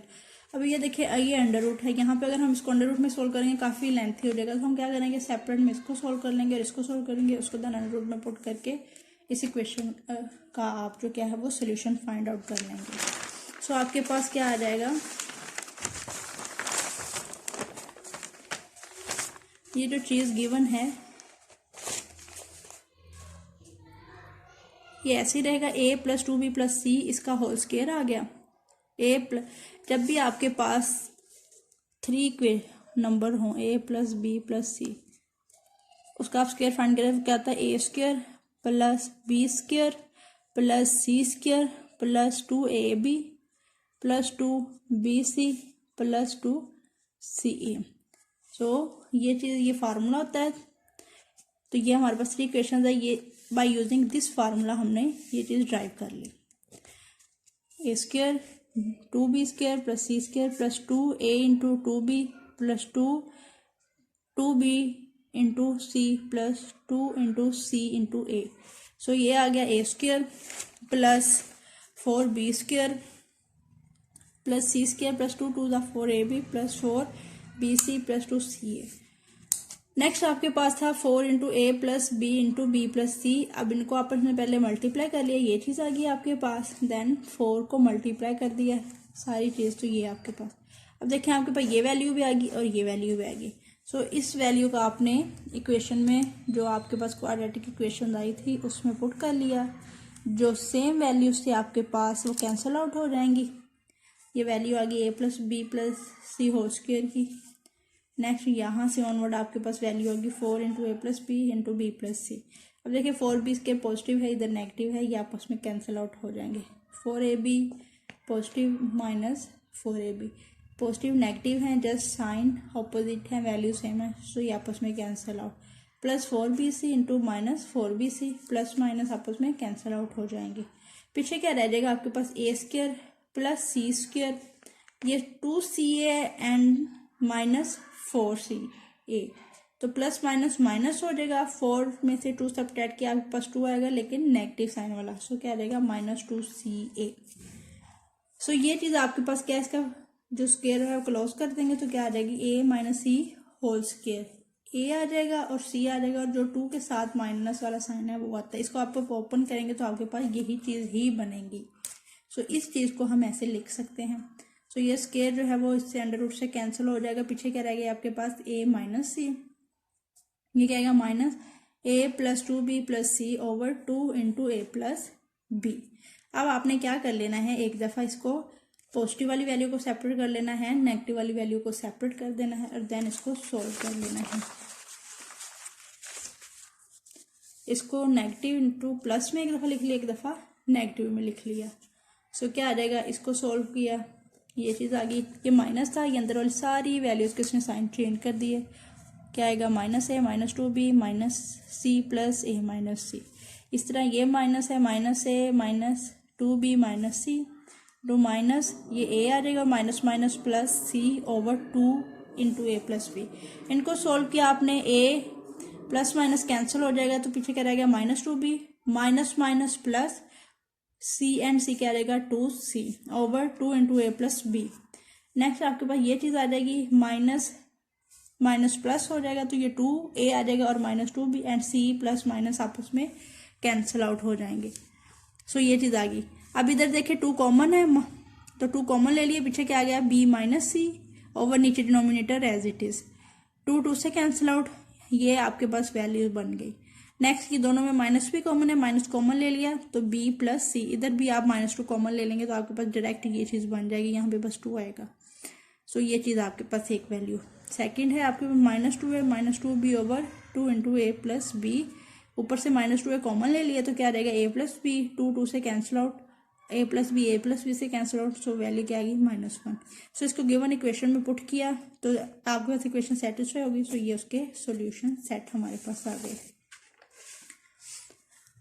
अब ये देखिए ये अंडर रूट है, यहाँ पे अगर हम इसको अंडर रूट में सोल्व करेंगे काफ़ी लेंथी हो जाएगा, तो हम क्या करेंगे सेपरेट में इसको सोल्व कर लेंगे और इसको सोल्व करेंगे, उसको देन अंडर रूट में पुट करके इस इक्वेशन का आप जो क्या है वो सोल्यूशन फाइंड आउट कर लेंगे। सो आपके पास क्या आ जाएगा, ये जो चीज़ गिवन है ये ऐसे ही रहेगा, a plus 2b plus c इसका होल स्क्वायर आ गया। जब भी आपके पास 3 नंबर हों a plus b plus c, उसका आप स्क्वायर फाइंड करें, क्या आता है a² plus b² plus c² plus 2ab plus 2bc plus 2ca। सो ये चीज़, ये फार्मूला होता है। तो ये हमारे पास 3 इक्वेशन है, ये बाय यूजिंग दिस फार्मूला हमने ये चीज़ ड्राइव कर ली। a² 2b² plus c² plus 2a into 2b plus 2b into c plus 2 into c into a। So ये आ गया a² plus 4b² plus c² plus 2 2 4ab plus 4 b c plus 2 c a. Next आपके पास था 4 into a plus b into b plus c. अब इनको आपस में पहले मल्टीप्लाई कर लिया, ये चीज़ आ गई आपके पास। देन 4 को मल्टीप्लाई कर दिया, सारी चीज़ तो ये आपके पास। अब देखें आपके पास ये वैल्यू भी आ गई और ये वैल्यू भी आ गई। सो इस वैल्यू का आपने इक्वेशन में जो आपके पास क्वाड्रेटिक इक्वेशन आई थी उसमें पुट कर लिया। जो सेम वैल्यूज थे आपके पास वो कैंसिल आउट हो जाएंगी। ये वैल्यू आ गई a plus b plus c whole square की। नेक्स्ट यहाँ से ऑनवर्ड आपके पास वैल्यू होगी 4 into a plus b into b plus c. अब देखिए 4b इसके पॉजिटिव है, इधर नेगेटिव है, ये आपस में कैंसिल आउट हो जाएंगे। 4ab positive minus 4ab positive negative है, जस्ट साइन ऑपोजिट है, वैल्यू सेम है, सो ये आपस में cancel out. Plus 4bc into minus 4bc plus minus आपस में कैंसिल आउट हो जाएंगे। पीछे क्या रह जाएगा आपके पास ए स्क्वायर प्लस सी स्क्वायर, ये 2ca एंड माइनस 4ca, तो प्लस माइनस माइनस हो जाएगा। 4 में से 2 सब्ट्रैक्ट किया आपके पास 2 आएगा लेकिन नेगेटिव साइन वाला, सो क्या रहेगा -2ca। सो ये चीज़ आपके पास क्या है, इसका जो स्क्वायर है वो क्लोज कर देंगे तो क्या आ जाएगी a minus c whole square. a आ जाएगा और c आ जाएगा और जो 2 के साथ माइनस वाला साइन है वो आता है। इसको आप ओपन करेंगे तो आपके पास यही चीज़ ही बनेगी। सो इस चीज़ को हम ऐसे लिख सकते हैं। तो ये स्क्वायर जो है वो इससे अंडर रूट से कैंसिल हो जाएगा। पीछे क्या रहेगा आपके पास a माइनस सी, ये क्या आएगा minus a plus 2b plus c over 2 into a plus b. अब आपने क्या कर लेना है, एक दफ़ा इसको पॉजिटिव वाली वैल्यू को सेपरेट कर लेना है, नेगेटिव वाली वैल्यू को सेपरेट कर देना है और देन इसको सॉल्व कर लेना है। इसको नेगेटिव इंटू प्लस में एक दफ़ा लिख लिया, एक दफ़ा नेगेटिव में लिख लिया। सो क्या आ जाएगा, इसको सॉल्व किया, ये चीज़ आ गई, ये माइनस था, ये अंदर वाली सारी वैल्यूज़ के इसने साइन चेंज कर दिए। क्या आएगा माइनस है minus 2b minus c plus a minus c. इस तरह ये माइनस है minus a minus 2b minus c, two minus ये a आ जाएगा minus minus plus c over 2 into a plus b. इनको सोल्व किया आपने, a प्लस माइनस कैंसिल हो जाएगा तो पीछे क्या रहेगा -2b minus minus plus c and c क्या रहेगा 2c over 2 into a plus B. Next आपके पास ये चीज़ आ जाएगी, माइनस माइनस प्लस हो जाएगा तो ये 2a आ जाएगा और -2b and c plus minus आपस में कैंसिल आउट हो जाएंगे। सो ये चीज़ आ गई। अब इधर देखिए 2 कॉमन है तो 2 कॉमन ले लिए, पीछे क्या आ गया b माइनस सी ओवर नीचे डिनोमिनेटर एज इट इज, 2 से कैंसिल आउट, ये आपके पास वैल्यू बन गई। नेक्स्ट की दोनों में माइनस भी कॉमन है, माइनस कॉमन ले लिया तो b प्लस सी, इधर भी आप -2 कॉमन ले लेंगे तो आपके पास डायरेक्ट ये चीज़ बन जाएगी, यहाँ पे बस 2 आएगा। सो ये चीज़ आपके पास एक वैल्यू। सेकंड है आपके पास -2 है, -2b over 2 into a plus B, ऊपर से -2 कॉमन ले लिया तो क्या रहेगा a प्लस बी, 2 से cancel out, a plus b से कैंसिल आउट, सो वैल्यू क्या आएगी -1। सो इसको गिवन इक्वेशन में पुट किया तो आपके पास इक्वेशन सेटिस्फाई होगी। सो ये उसके सॉल्यूशन सेट हमारे पास आ गए।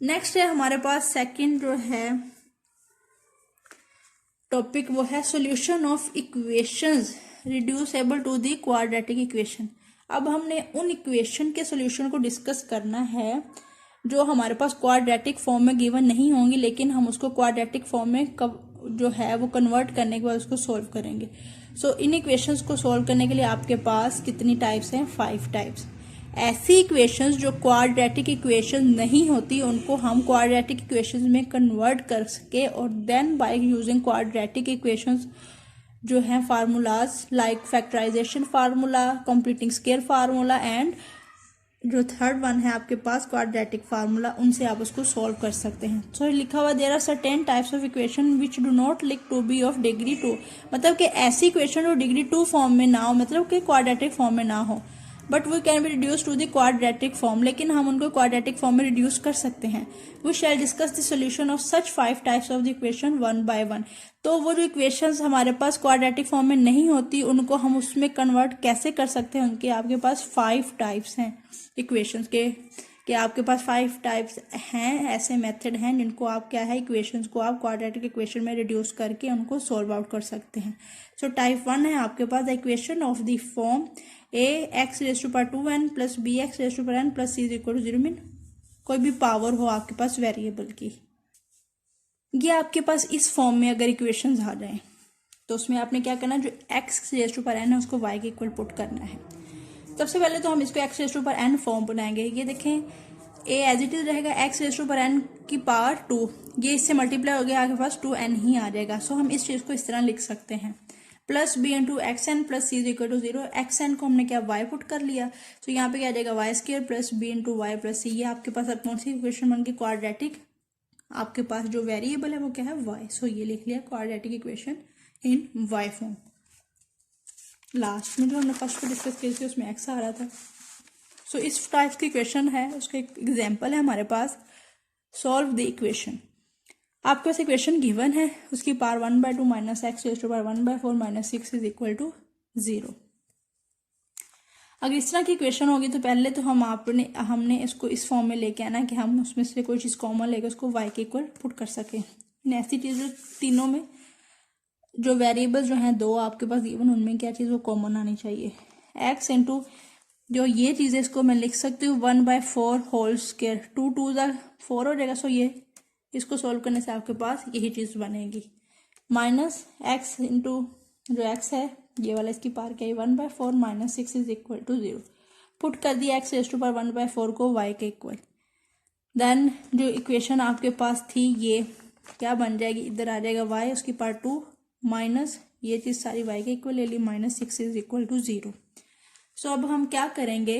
नेक्स्ट है हमारे पास सेकंड जो है टॉपिक, वो है solution of equations reducible to the quadratic equation. अब हमने उन इक्वेशन के सॉल्यूशन को डिस्कस करना है जो हमारे पास क्वाड्रेटिक फॉर्म में गिवन नहीं होंगी, लेकिन हम उसको क्वाड्रेटिक फॉर्म में कब जो है वो कन्वर्ट करने के बाद उसको सॉल्व करेंगे। सो इन इक्वेशंस को सॉल्व करने के लिए आपके पास कितनी टाइप्स हैं, 5 टाइप्स। ऐसी इक्वेशंस जो क्वाड्रेटिक इक्वेशन नहीं होती उनको हम क्वाड्रेटिक इक्वेशंस में कन्वर्ट कर सके और then by using quadratic equations जो है formulas like factorization formula, completing square formula and जो थर्ड वन है आपके पास क्वाड्रेटिक फार्मूला, उनसे आप उसको सॉल्व कर सकते हैं। सो लिखा हुआ there are certain types of equation which do not like to be of degree 2, मतलब कि ऐसी इक्वेशन जो डिग्री 2 फॉर्म में ना हो, मतलब कि क्वाड्रेटिक फॉर्म में ना हो, but we can be reduce to the quadratic form, लेकिन हम उनको क्वाड्रेटिक फॉर्म में रिड्यूस कर सकते हैं। We shall discuss the solution of such 5 types of the equation 1 by 1। तो वो जो इक्वेशंस हमारे पास क्वाड्रेटिक फॉर्म में नहीं होती उनको हम उसमें कन्वर्ट कैसे कर सकते हैं, उनके आपके पास 5 टाइप्स हैं इक्वेशंस के, कि आपके पास 5 टाइप्स हैं, ऐसे मेथड हैं जिनको आप क्या है इक्वेशंस को आप क्वाड्रेटिक इक्वेशन में रिड्यूस करके उनको सॉल्व आउट कर सकते हैं। सो टाइप 1 है आपके पास equation of the form ax⁻2n plus bx⁻n plus c = 0 mean कोई भी पावर हो आपके पास वेरिएबल की, ये आपके पास इस फॉर्म में अगर इक्वेशंस आ जाएं तो उसमें आपने क्या करना है, जो x raise to power n है उसको वाई के इक्वल पुट करना है। सबसे पहले तो हम इसको x raise to power n form बनाएंगे। ये देखें, ए एज इट इज रहेगा x raise to power n की पावर 2, ये इससे मल्टीप्लाई हो गया, आपके पास 2n ही आ जाएगा। सो हम इस चीज़ को इस तरह लिख सकते हैं, plus b into x n plus C is equal to 0। X n को हमने क्या वाई पुट कर लिया, तो यहाँ पे क्या आ जाएगा y square plus b into y plus c. ये आपके पास अब कौन सी इक्वेशन बन गई, क्वाड्रेटिक। आपके पास जो वेरिएबल है वो क्या है, वाई। सो ये लिख लिया quadratic equation in y form. Last में जो हमने फर्स्ट को डिस्कस की थी उसमें एक्स आ रहा था। सो इस टाइप की इक्वेशन है, उसका एक एग्जाम्पल है हमारे पास। Solve the equation. आपके पास इक्वेशन गिवन है, उसकी power 1/2 minus x raise to power 1/4 minus 6 is equal to 0। अगर इस तरह की इक्वेशन होगी तो पहले तो हमने इसको इस फॉर्म में लेके आना कि हम उसमें से कोई चीज़ कॉमन लेकर उसको वाई के इक्वल पुट कर सकें। ऐसी चीज़ तीनों में जो वेरिएबल्स जो हैं दो आपके पास गिवन, उनमें क्या चीज़ वो कॉमन आनी चाहिए। एक्स इंटू जो ये चीज़ है इसको मैं लिख सकती हूँ 1/4 होल स्क्वायर, 2 2 4 हो जाएगा। सो ये इसको सॉल्व करने से आपके पास यही चीज़ बनेगी, माइनस एक्स इंटू जो एक्स है ये वाला, इसकी पावर क्या है 1/4 minus 6 is equal to 0। Put कर दिया एक्स रेज़ टू पावर 1/4 को वाई के इक्वल। देन जो इक्वेशन आपके पास थी ये क्या बन जाएगी, इधर आ जाएगा वाई, उसकी पावर 2 माइनस ये चीज़ सारी वाई के इक्वल ले ली, माइनस 6 इज इक्वल टू 0। सो अब हम क्या करेंगे,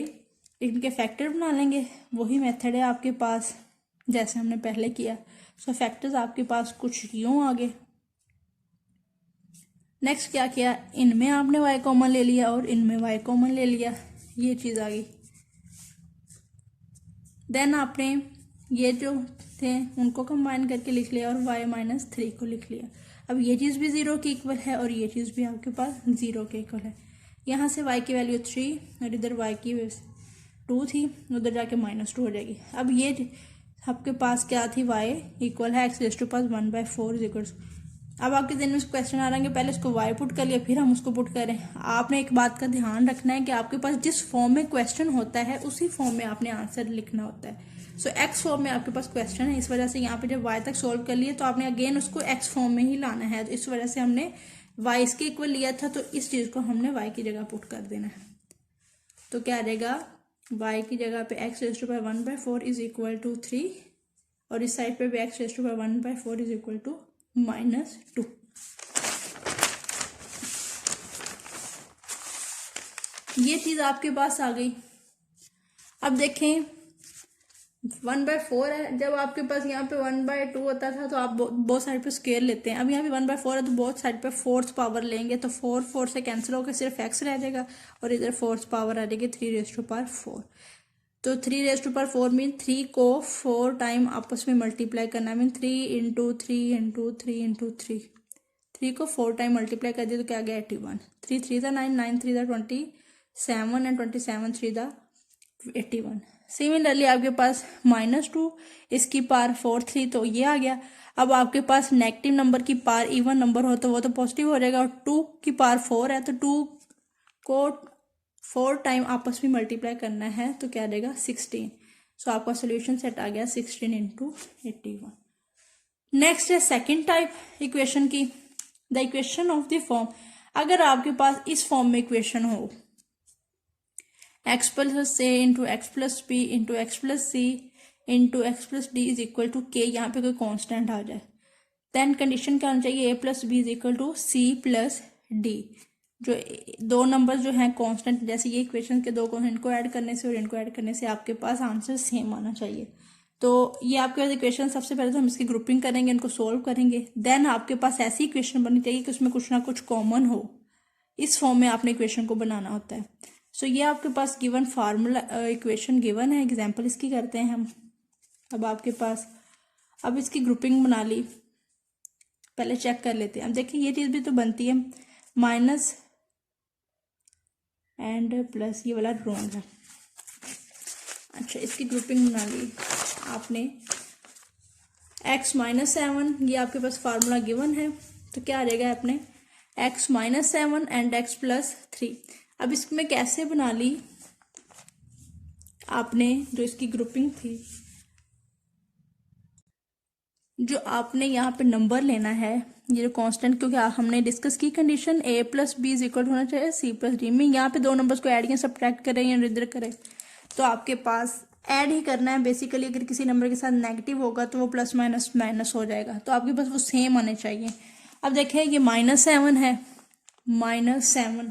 इनके फैक्टर बना लेंगे। वही मेथड है आपके पास जैसे हमने पहले किया। सो फैक्टर्स आपके पास कुछ यूं आ गए। नेक्स्ट क्या किया, इनमें आपने y कॉमन ले लिया और इनमें y कॉमन ले लिया, ये चीज़ आ गई। देन आपने ये जो थे उनको कंबाइन करके लिख लिया और y माइनस 3 को लिख लिया। अब ये चीज़ भी 0 के इक्वल है और ये चीज़ भी आपके पास 0 के इक्वल है। यहाँ से y की वैल्यू 3 और इधर y की 2 थी, उधर जाके -2 हो जाएगी। अब ये आपके पास क्या थी, y इक्वल है x raise to power 1/4 is equal. अब आपके दिन में क्वेश्चन आ रहा है कि पहले इसको y पुट कर लिया फिर हम उसको पुट करें। आपने एक बात का ध्यान रखना है कि आपके पास जिस फॉर्म में क्वेश्चन होता है उसी फॉर्म में आपने आंसर लिखना होता है। सो x फॉर्म में आपके पास क्वेश्चन है, इस वजह से यहाँ पे जब y तक सोल्व कर लिए तो आपने अगेन उसको x फॉर्म में ही लाना है। तो इस वजह से हमने y इसके इक्वल लिया था, तो इस चीज़ को हमने y की जगह पुट कर देना है। तो क्या रहेगा, y की जगह पे x raise to power 1/4 is equal to 3 और इस साइड पे भी x raise to power 1/4 is equal to -2। ये चीज आपके पास आ गई। अब देखें 1/4 है, जब आपके पास यहाँ पे 1/2 होता था तो आप बोथ साइड पे स्क्वायर लेते हैं। अब यहाँ पे 1/4 है तो बोथ साइड पे फोर्थ पावर लेंगे, तो 4 से कैंसिल होकर सिर्फ एक्स रह जाएगा और इधर फोर्थ पावर आ जाएगी 3 रेज़ टू पावर 4। तो 3 रेज़ टू पावर 4 मीन 3 को 4 टाइम आपस में मल्टीप्लाई करना, मीन 3 इंटू 3 इंटू 3 इंटू 3। 3 को 4 टाइम मल्टीप्लाई कर दिया तो क्या आ गया 81। 3 3 9 9 3 27 एंड 27 3 81। सिमिलरली आपके पास -2 इसकी पावर 4 3 तो ये आ गया। अब आपके पास नेगेटिव नंबर की पावर इवन नंबर हो तो वो तो पॉजिटिव हो जाएगा, और 2 की पावर 4 है तो 2 को 4 टाइम आपस में मल्टीप्लाई करना है तो क्या देगा 16। सो आपका सोल्यूशन सेट आ गया 16 इंटू 81। नेक्स्ट है सेकेंड टाइप इक्वेशन की, the equation of the form. अगर आपके पास इस फॉर्म में इक्वेशन हो x plus a into x plus b into x plus c into x plus d is equal to k, यहाँ पे कोई कांस्टेंट आ जाए, देन कंडीशन क्या होनी चाहिए, a plus b is equal to c plus d. जो दो number जो हैं कांस्टेंट, जैसे ये इक्वेशन के दो कांस्टेंट, इनको ऐड करने से और इनको ऐड करने से आपके पास आंसर सेम आना चाहिए। तो ये आपके पास इक्वेशन, सबसे पहले तो हम इसकी ग्रुपिंग करेंगे, इनको सोल्व करेंगे, देन आपके पास ऐसी इक्वेशन बननी चाहिए कि उसमें कुछ ना कुछ कॉमन हो। इस फॉर्म में आपने इक्वेशन को बनाना होता है। सो ये आपके पास गिवन फार्मूला इक्वेशन गिवन है, एग्जांपल इसकी करते हैं हम। अब आपके पास, अब इसकी ग्रुपिंग बना ली, पहले चेक कर लेते हैं। अब देखिए ये चीज़ भी तो बनती है, माइनस एंड प्लस, ये वाला रॉन्ग है। अच्छा, इसकी ग्रुपिंग बना ली आपने, x -7, ये आपके पास फार्मूला गिवन है, तो क्या आ जाएगा अपने x -7 एंड x प्लस 3। अब इसमें कैसे बना ली आपने, जो इसकी ग्रुपिंग थी, जो आपने यहाँ पे नंबर लेना है, ये जो कांस्टेंट, क्योंकि हमने डिस्कस की condition a plus b is equal होना चाहिए c प्लस डी में, यहाँ पे दो नंबर्स को ऐड किया, सब्ट्रैक्ट करें या इधर करें, तो आपके पास ऐड ही करना है बेसिकली। अगर किसी नंबर के साथ नेगेटिव होगा तो वो प्लस माइनस माइनस हो जाएगा, तो आपके पास वो सेम आने चाहिए। अब देखें ये -7 है, -7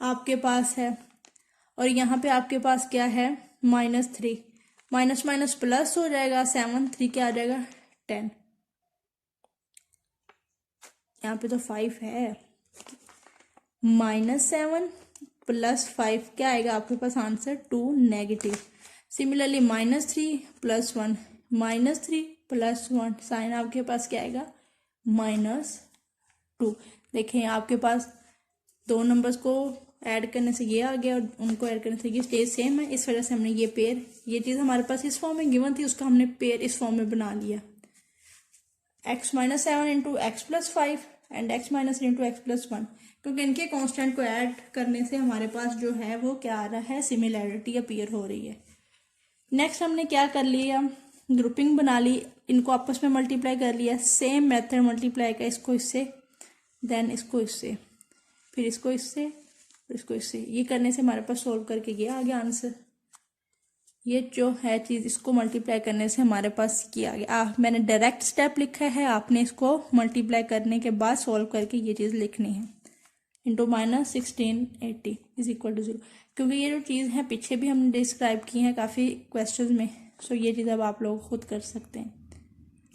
आपके पास है, और यहाँ पे आपके पास क्या है -3, माइनस माइनस प्लस हो जाएगा, 7 3 क्या आ जाएगा 10, यहाँ पे तो 5 है, -7 प्लस 5 क्या आएगा आपके पास answer 2 negative. Similarly -3 plus 1, -3 plus 1 sign आपके पास क्या आएगा -2। देखें आपके पास दो नंबर्स को ऐड करने से ये आ गया और उनको ऐड करने से ये स्टेज सेम है, इस वजह से हमने ये पेयर, ये चीज़ हमारे पास इस फॉर्म में गिवन थी, उसका हमने पेयर इस फॉर्म में बना लिया, x-7 into x plus 5 and x-3 into x plus 1, क्योंकि इनके कांस्टेंट को ऐड करने से हमारे पास जो है वो क्या आ रहा है, सिमिलैरिटी अपीयर हो रही है। नेक्स्ट हमने क्या कर लिया, ग्रुपिंग बना ली, इनको आपस में मल्टीप्लाई कर लिया, सेम मेथड मल्टीप्लाई का, इसको इससे देन इसको इससे, फिर इसको इससे, इसको इससे, ये करने से हमारे पास सोल्व करके ये आ गया आंसर। ये जो है चीज़, इसको मल्टीप्लाई करने से हमारे पास ये आ गया। मैंने डायरेक्ट स्टेप लिखा है, आपने इसको मल्टीप्लाई करने के बाद सोल्व करके ये चीज़ लिखनी है, इंटू -1680 इज इक्वल टू 0, क्योंकि ये जो चीज़ है पीछे भी हमने डिस्क्राइब की है काफ़ी क्वेश्चंस में, सो ये चीज़ अब आप लोग खुद कर सकते हैं।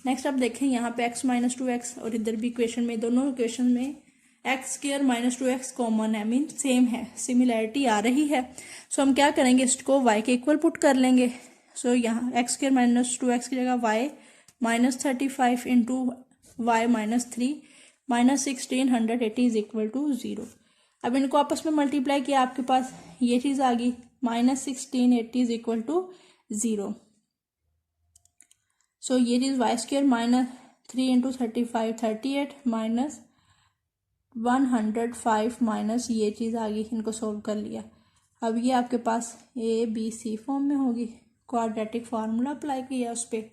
नेक्स्ट आप देखें यहाँ पे x-2x और इधर भी इक्वेशन में, दोनों इक्वेशन में x² -2x कॉमन है, मीन सेम है, सिमिलैरिटी आ रही है। सो हम क्या करेंगे, इसको y के इक्वल पुट कर लेंगे। सो यहाँ x² -2x की जगह y -35 into y -3 -1680 is equal to 0। अब इनको आपस में मल्टीप्लाई किया, आपके पास ये चीज़ आ गई, -1680 इज इक्वल टू 0। सो ये चीज़ y² -3 इंटू 35 38 -105 माइनस ये चीज़ आ गई, इनको सोल्व कर लिया। अब ये आपके पास ABC फॉर्म में होगी, क्वाड्रेटिक फार्मूला अप्लाई किया उस पर,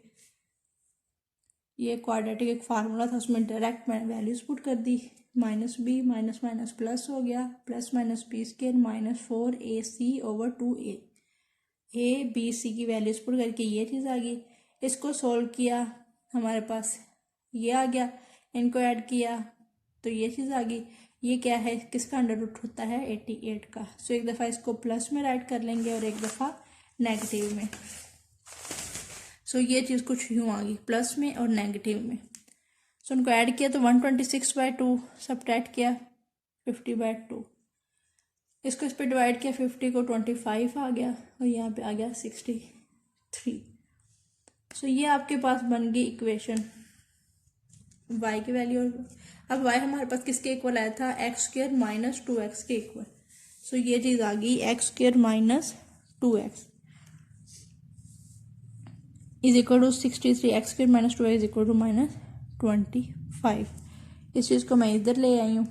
ये क्वाड्रेटिक एक फार्मूला था, उसमें डायरेक्ट मैंने वैल्यूज पुट कर दी, -b माइनस माइनस प्लस हो गया, plus minus b² -4ac/2a, ABC की वैल्यूज पुट करके ये चीज़ आ गई। इसको सोल्व किया, हमारे पास ये आ गया, इनको ऐड किया तो ये चीज़ आ गई। ये क्या है, किसका अंडर रूट होता है 88 का। सो एक दफ़ा इसको प्लस में राइट कर लेंगे और एक दफ़ा नेगेटिव में। सो ये चीज़ कुछ यूँ आ गई, प्लस में और नेगेटिव में। सो उनको ऐड किया तो 126/2, सब्ट्रैक्ट किया 50/2, इसको इस पर डिवाइड किया, 50 को 25 आ गया और यहाँ पे आ गया 63। सो ये आपके पास बन गई इक्वेशन y की वैल्यू। अब y हमारे पास किसके इक्वल आया था, x² -2x के इक्वल। सो ये चीज़ आ गई x² -2x is equal to 63, x² -2x is equal to -25। इस चीज़ को मैं इधर ले आई हूँ,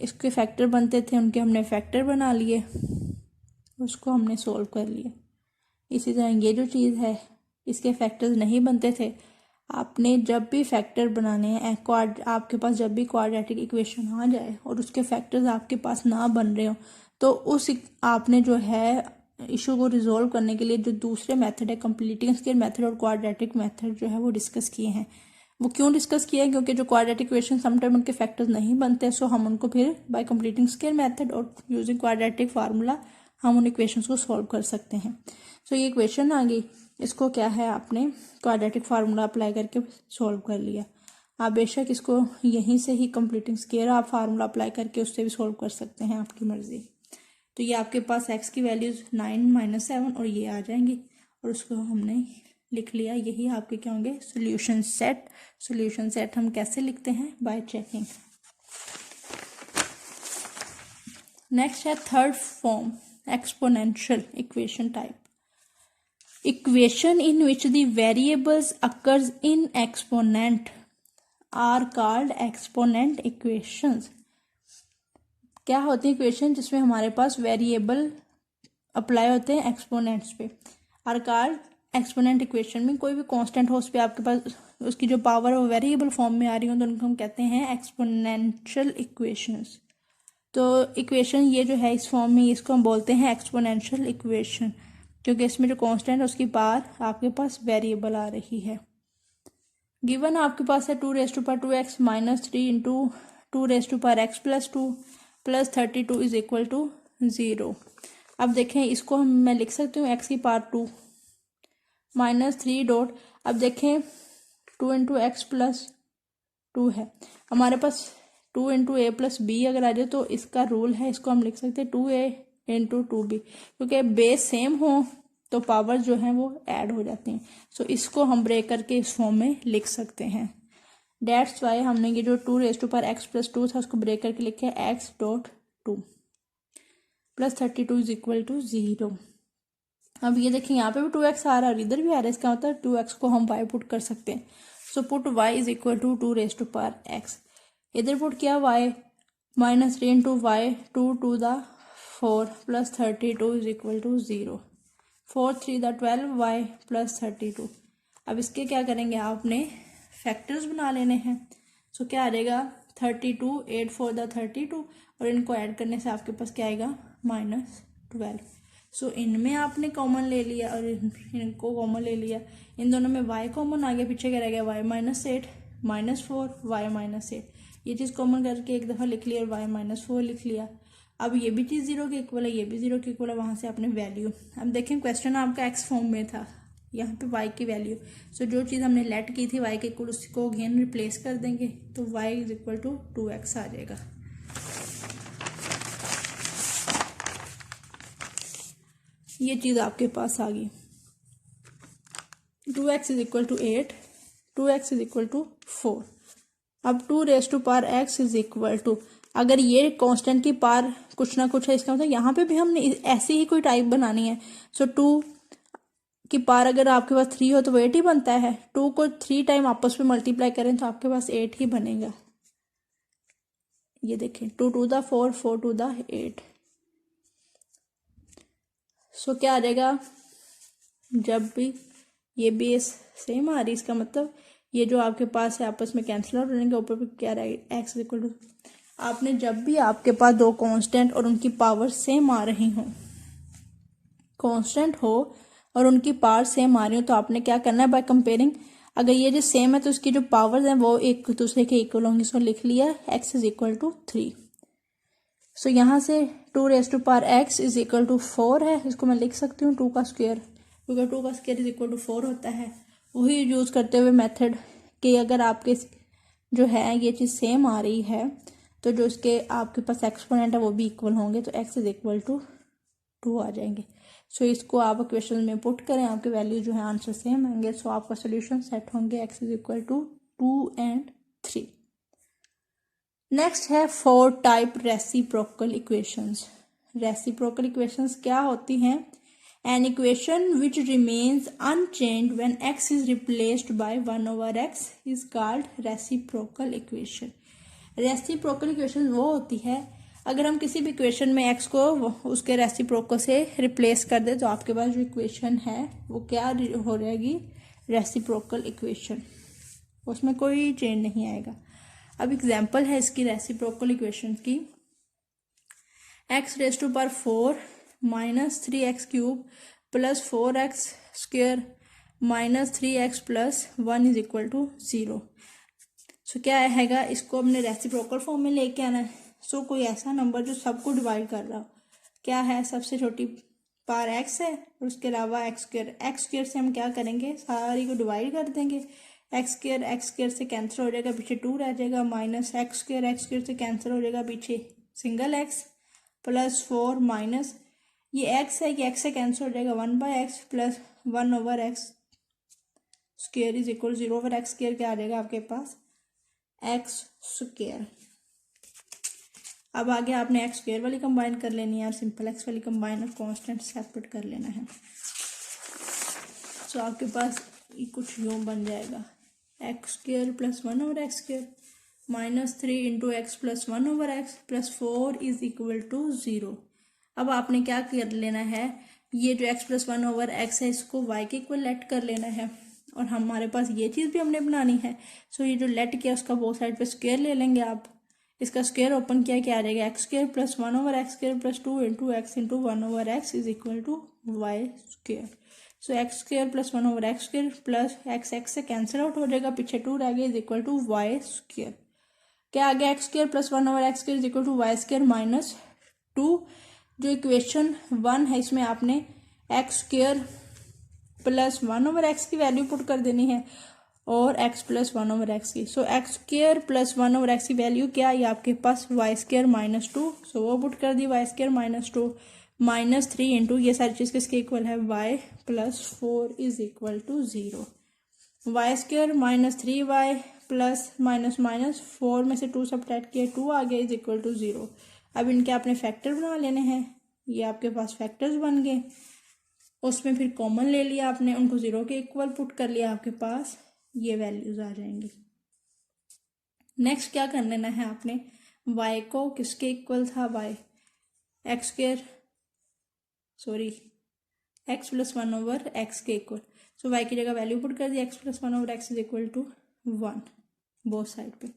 इसके फैक्टर बनते थे, उनके हमने फैक्टर बना लिए, उसको हमने सोल्व कर लिया। इसी तरह ये जो चीज़ है, इसके फैक्टर्स नहीं बनते थे, आपने जब भी फैक्टर बनाने हैं, आपके पास जब भी क्वाड्रेटिक इक्वेशन आ जाए और उसके फैक्टर्स आपके पास ना बन रहे हो, तो उस आपने जो है इशू को रिजोल्व करने के लिए जो दूसरे मेथड है, कंप्लीटिंग स्केयर मेथड और क्वाड्रेटिक मेथड जो है वो डिस्कस किए हैं। वो क्यों डिस्कस किया है, क्योंकि जो क्वाड्रेटिक इक्वेशन समटाइम उनके फैक्टर्स नहीं बनते, सो हम उनको फिर बाय कंप्लीटिंग स्केयर मेथड और यूजिंग क्वाड्रेटिक फार्मूला हम उन इक्वेशंस को सॉल्व कर सकते हैं। सो ये इक्वेशन आ गई, इसको क्या है आपने क्वाड्रेटिक फार्मूला अप्लाई करके सॉल्व कर लिया। आप बेशक इसको यहीं से ही कंप्लीटिंग स्केयर आप फार्मूला अप्लाई करके उससे भी सॉल्व कर सकते हैं, आपकी मर्जी। तो ये आपके पास x की वैल्यूज 9 -7 और ये आ जाएंगी, और उसको हमने लिख लिया। यही आपके क्या होंगे, सोल्यूशन सेट। सोल्यूशन सेट हम कैसे लिखते हैं, बाय चेकिंग। नेक्स्ट है third form, exponential equation type. Equation in which the variables occurs in exponent are called exponent equations। क्या होती है इक्वेशन जिसमें हमारे पास वेरिएबल अप्लाई होते हैं एक्सपोनेंट्स पे, आर कॉल्ड एक्सपोनेंट इक्वेशन में कोई भी कांस्टेंट हो उस पर आपके पास उसकी जो पावर है वो वेरिएबल फॉर्म में आ रही हो तो उनको हम कहते हैं एक्सपोनेंशियल इक्वेशंस। तो इक्वेशन ये जो है इस फॉर्म में इसको हम बोलते हैं एक्सपोनेंशियल इक्वेशन, क्योंकि इसमें जो कांस्टेंट है उसकी पावर आपके पास वेरिएबल आ रही है। गिवन आपके पास है 2⁻2x minus 3 into 2⁻x plus 2 plus 32 is equal to 0। अब देखें इसको मैं लिख सकती हूँ x की पावर 2 माइनस 3 डॉट, अब देखें 2 इंटू एक्स प्लस 2 है हमारे पास, 2 इंटू ए प्लस बी अगर आ जाए तो इसका रूल है, इसको हम लिख सकते हैं 2a इंटू 2b, क्योंकि बेस सेम हो तो पावर जो है वो ऐड हो जाती हैं। सो इसको हम ब्रेक करके इस फॉर्म में लिख सकते हैं। दैट्स वाई हमने ये जो 2⁻x प्लस 2 था उसको ब्रेक करके लिखा है x dot 2 plus 32 is equal to 0। अब ये देखिए यहाँ पे भी 2x आ रहा है और इधर भी आ रहा है, इसका मतलब 2x को हम y पुट कर सकते हैं। So put y is equal to 2⁻x, इधर पुट किया y minus 3 into y 2 to the 4 plus 32 is equal to 0, 4 3 the 12 y plus 32। अब इसके क्या करेंगे, आपने फैक्टर्स बना लेने हैं। सो क्या आ जाएगा 32 8 4 द 32 और इनको ऐड करने से आपके पास क्या आएगा -12। सो इनमें आपने कॉमन ले लिया और इनको कॉमन ले लिया, इन दोनों में y कॉमन आ गया, पीछे क्या रह गया y -8 -4 y -8, ये चीज़ कॉमन करके एक दफ़ा लिख लिया और y -4 लिख लिया। अब ये भी चीज़ 0 के इक्वल है, ये भी 0 के इक्वल है, वहाँ से आपने वैल्यू, अब देखें क्वेश्चन आपका x फॉर्म में था, यहाँ पे y की वैल्यू, सो जो चीज़ हमने लेट की थी y के इक्वल उसको अगेन रिप्लेस कर देंगे तो y is equal to 2x आ जाएगा। ये चीज़ आपके पास आ गई, 2x is equal to 8, 2x is equal to 4। अब 2⁻x इज इक्वल टू, अगर ये कांस्टेंट की पार कुछ ना कुछ है इसका मतलब यहाँ पे भी हमने ऐसी ही कोई टाइप बनानी है। सो 2 की पार अगर आपके पास 3 हो तो वो 8 ही बनता है, 2 को 3 टाइम आपस में मल्टीप्लाई करें तो आपके पास 8 ही बनेगा। ये देखें 2 टू द 4 4 टू द 8। सो क्या आ जाएगा, जब भी ये बेस सेम आ रही इसका मतलब ये जो आपके पास है आपस में कैंसिल आउट होने के ऊपर भी क्या रहेगा x इक्वल टू, आपने जब भी आपके पास दो कांस्टेंट और उनकी पावर सेम आ रही हो, कांस्टेंट हो और उनकी पावर सेम आ रही हो तो आपने क्या करना है, बाय कंपेयरिंग, अगर ये जो सेम है तो उसकी जो पावर्स हैं वो एक दूसरे के इक्वल होंगी। सो लिख लिया x इज इक्वल टू 3। सो यहाँ से 2⁻x इज इक्वल टू 4 है, इसको मैं लिख सकती हूँ 2 का स्क्वायर, क्योंकि 2 का स्क्वायर इज इक्वल टू 4 होता है। वही यूज करते हुए मेथड कि अगर आपके जो है ये चीज़ सेम आ रही है तो जो इसके आपके पास एक्सपोनेंट है वो भी इक्वल होंगे तो x इज इक्वल टू 2 आ जाएंगे। सो इसको आप क्वेश्चन में पुट करें, आपके वैल्यू जो है आंसर सेम होंगे। सो आपका सोल्यूशन सेट होंगे x is equal to 2 and 3। Next है 4 type reciprocal equations. Reciprocal equations क्या होती हैं, an equation which remains unchanged when x is replaced by 1/x is called reciprocal equation। Reciprocal equation वो होती है अगर हम किसी भी इक्वेशन में x को उसके रेसिप्रोकल से रिप्लेस कर दे तो आपके पास जो इक्वेशन है वो क्या हो जाएगी, रेसिप्रोकल इक्वेशन, उसमें कोई चेंज नहीं आएगा। अब एग्जांपल है इसकी रेसिप्रोकल इक्वेशन की, x⁻4 minus 3x cube plus 4x square minus 3x plus 1 is equal to 0। So क्या आएगा, इसको अपने रेसिप्रोकल फॉर्म में लेके आना है। सो कोई ऐसा नंबर जो सबको डिवाइड कर रहा हो, क्या है, सबसे छोटी पावर x है और उसके अलावा x स्क्वेयर से हम क्या करेंगे, सारी को डिवाइड कर देंगे, x स्क्वेयर से कैंसिल हो जाएगा, पीछे 2 रह जाएगा, माइनस x स्क्वेयर से कैंसिल हो जाएगा, पीछे सिंगल x प्लस 4 माइनस ये x है, ये x से कैंसिल हो जाएगा, 1/x plus 1/x square is equal 0/x square क्या आ जाएगा आपके पास, x स्क्वेयर। अब आगे आपने x स्क्वेयर वाली कंबाइन कर लेनी है और सिंपल x वाली कंबाइन और कांस्टेंट सेपरेट कर लेना है। सो आपके पास ये कुछ यूं बन जाएगा, x square plus 1/x square minus 3 into x plus 1/x plus 4 is equal to 0। अब आपने क्या कर लेना है, ये जो x प्लस 1/x है इसको y के इक्वल लेट कर लेना है, और हमारे पास ये चीज़ भी हमने बनानी है। सो ये जो लेट किया उसका बोथ साइड पे स्क्वायर ले लेंगे आप, इसका स्क्वायर ओपन किया क्या आ जाएगा, x square plus 1/x² plus 2 into x into 1/x is equal to y square. So x square plus 1/x² plus x से कैंसिल आउट हो जाएगा, पीछे 2 रह गया, is equal to y square. क्या आ गया, x square plus 1/x² is equal to y square minus 2। जो इक्वेशन 1 है इसमें आपने एक्स स्क्वायर प्लस 1/x की वैल्यू पुट कर देनी है और x प्लस 1/x की। सो एक्स स्क्वायर प्लस 1/x की वैल्यू क्या है आपके पास, वाई स्क्वायर माइनस 2। सो वो पुट कर दी, y square minus 2 minus 3 into ये सारी चीज़ किसके इक्वल है, y plus 4 is equal to 0। Y square minus 3y plus minus minus 4 में से 2 सब्ट्रैक्ट किया, 2 आ गया, इज इक्वल टू 0। अब इनके आपने फैक्टर बना लेने हैं, ये आपके पास फैक्टर्स बन गए, उसमें फिर कॉमन ले लिया आपने, उनको 0 के इक्वल पुट कर लिया, आपके पास ये वैल्यूज आ जाएंगी। नेक्स्ट क्या कर लेना है आपने, y को किसके इक्वल था, y x square x plus 1/x के इक्वल। सो y की जगह वैल्यू पुट कर दी, x plus 1/x is equal to 1 both side पे।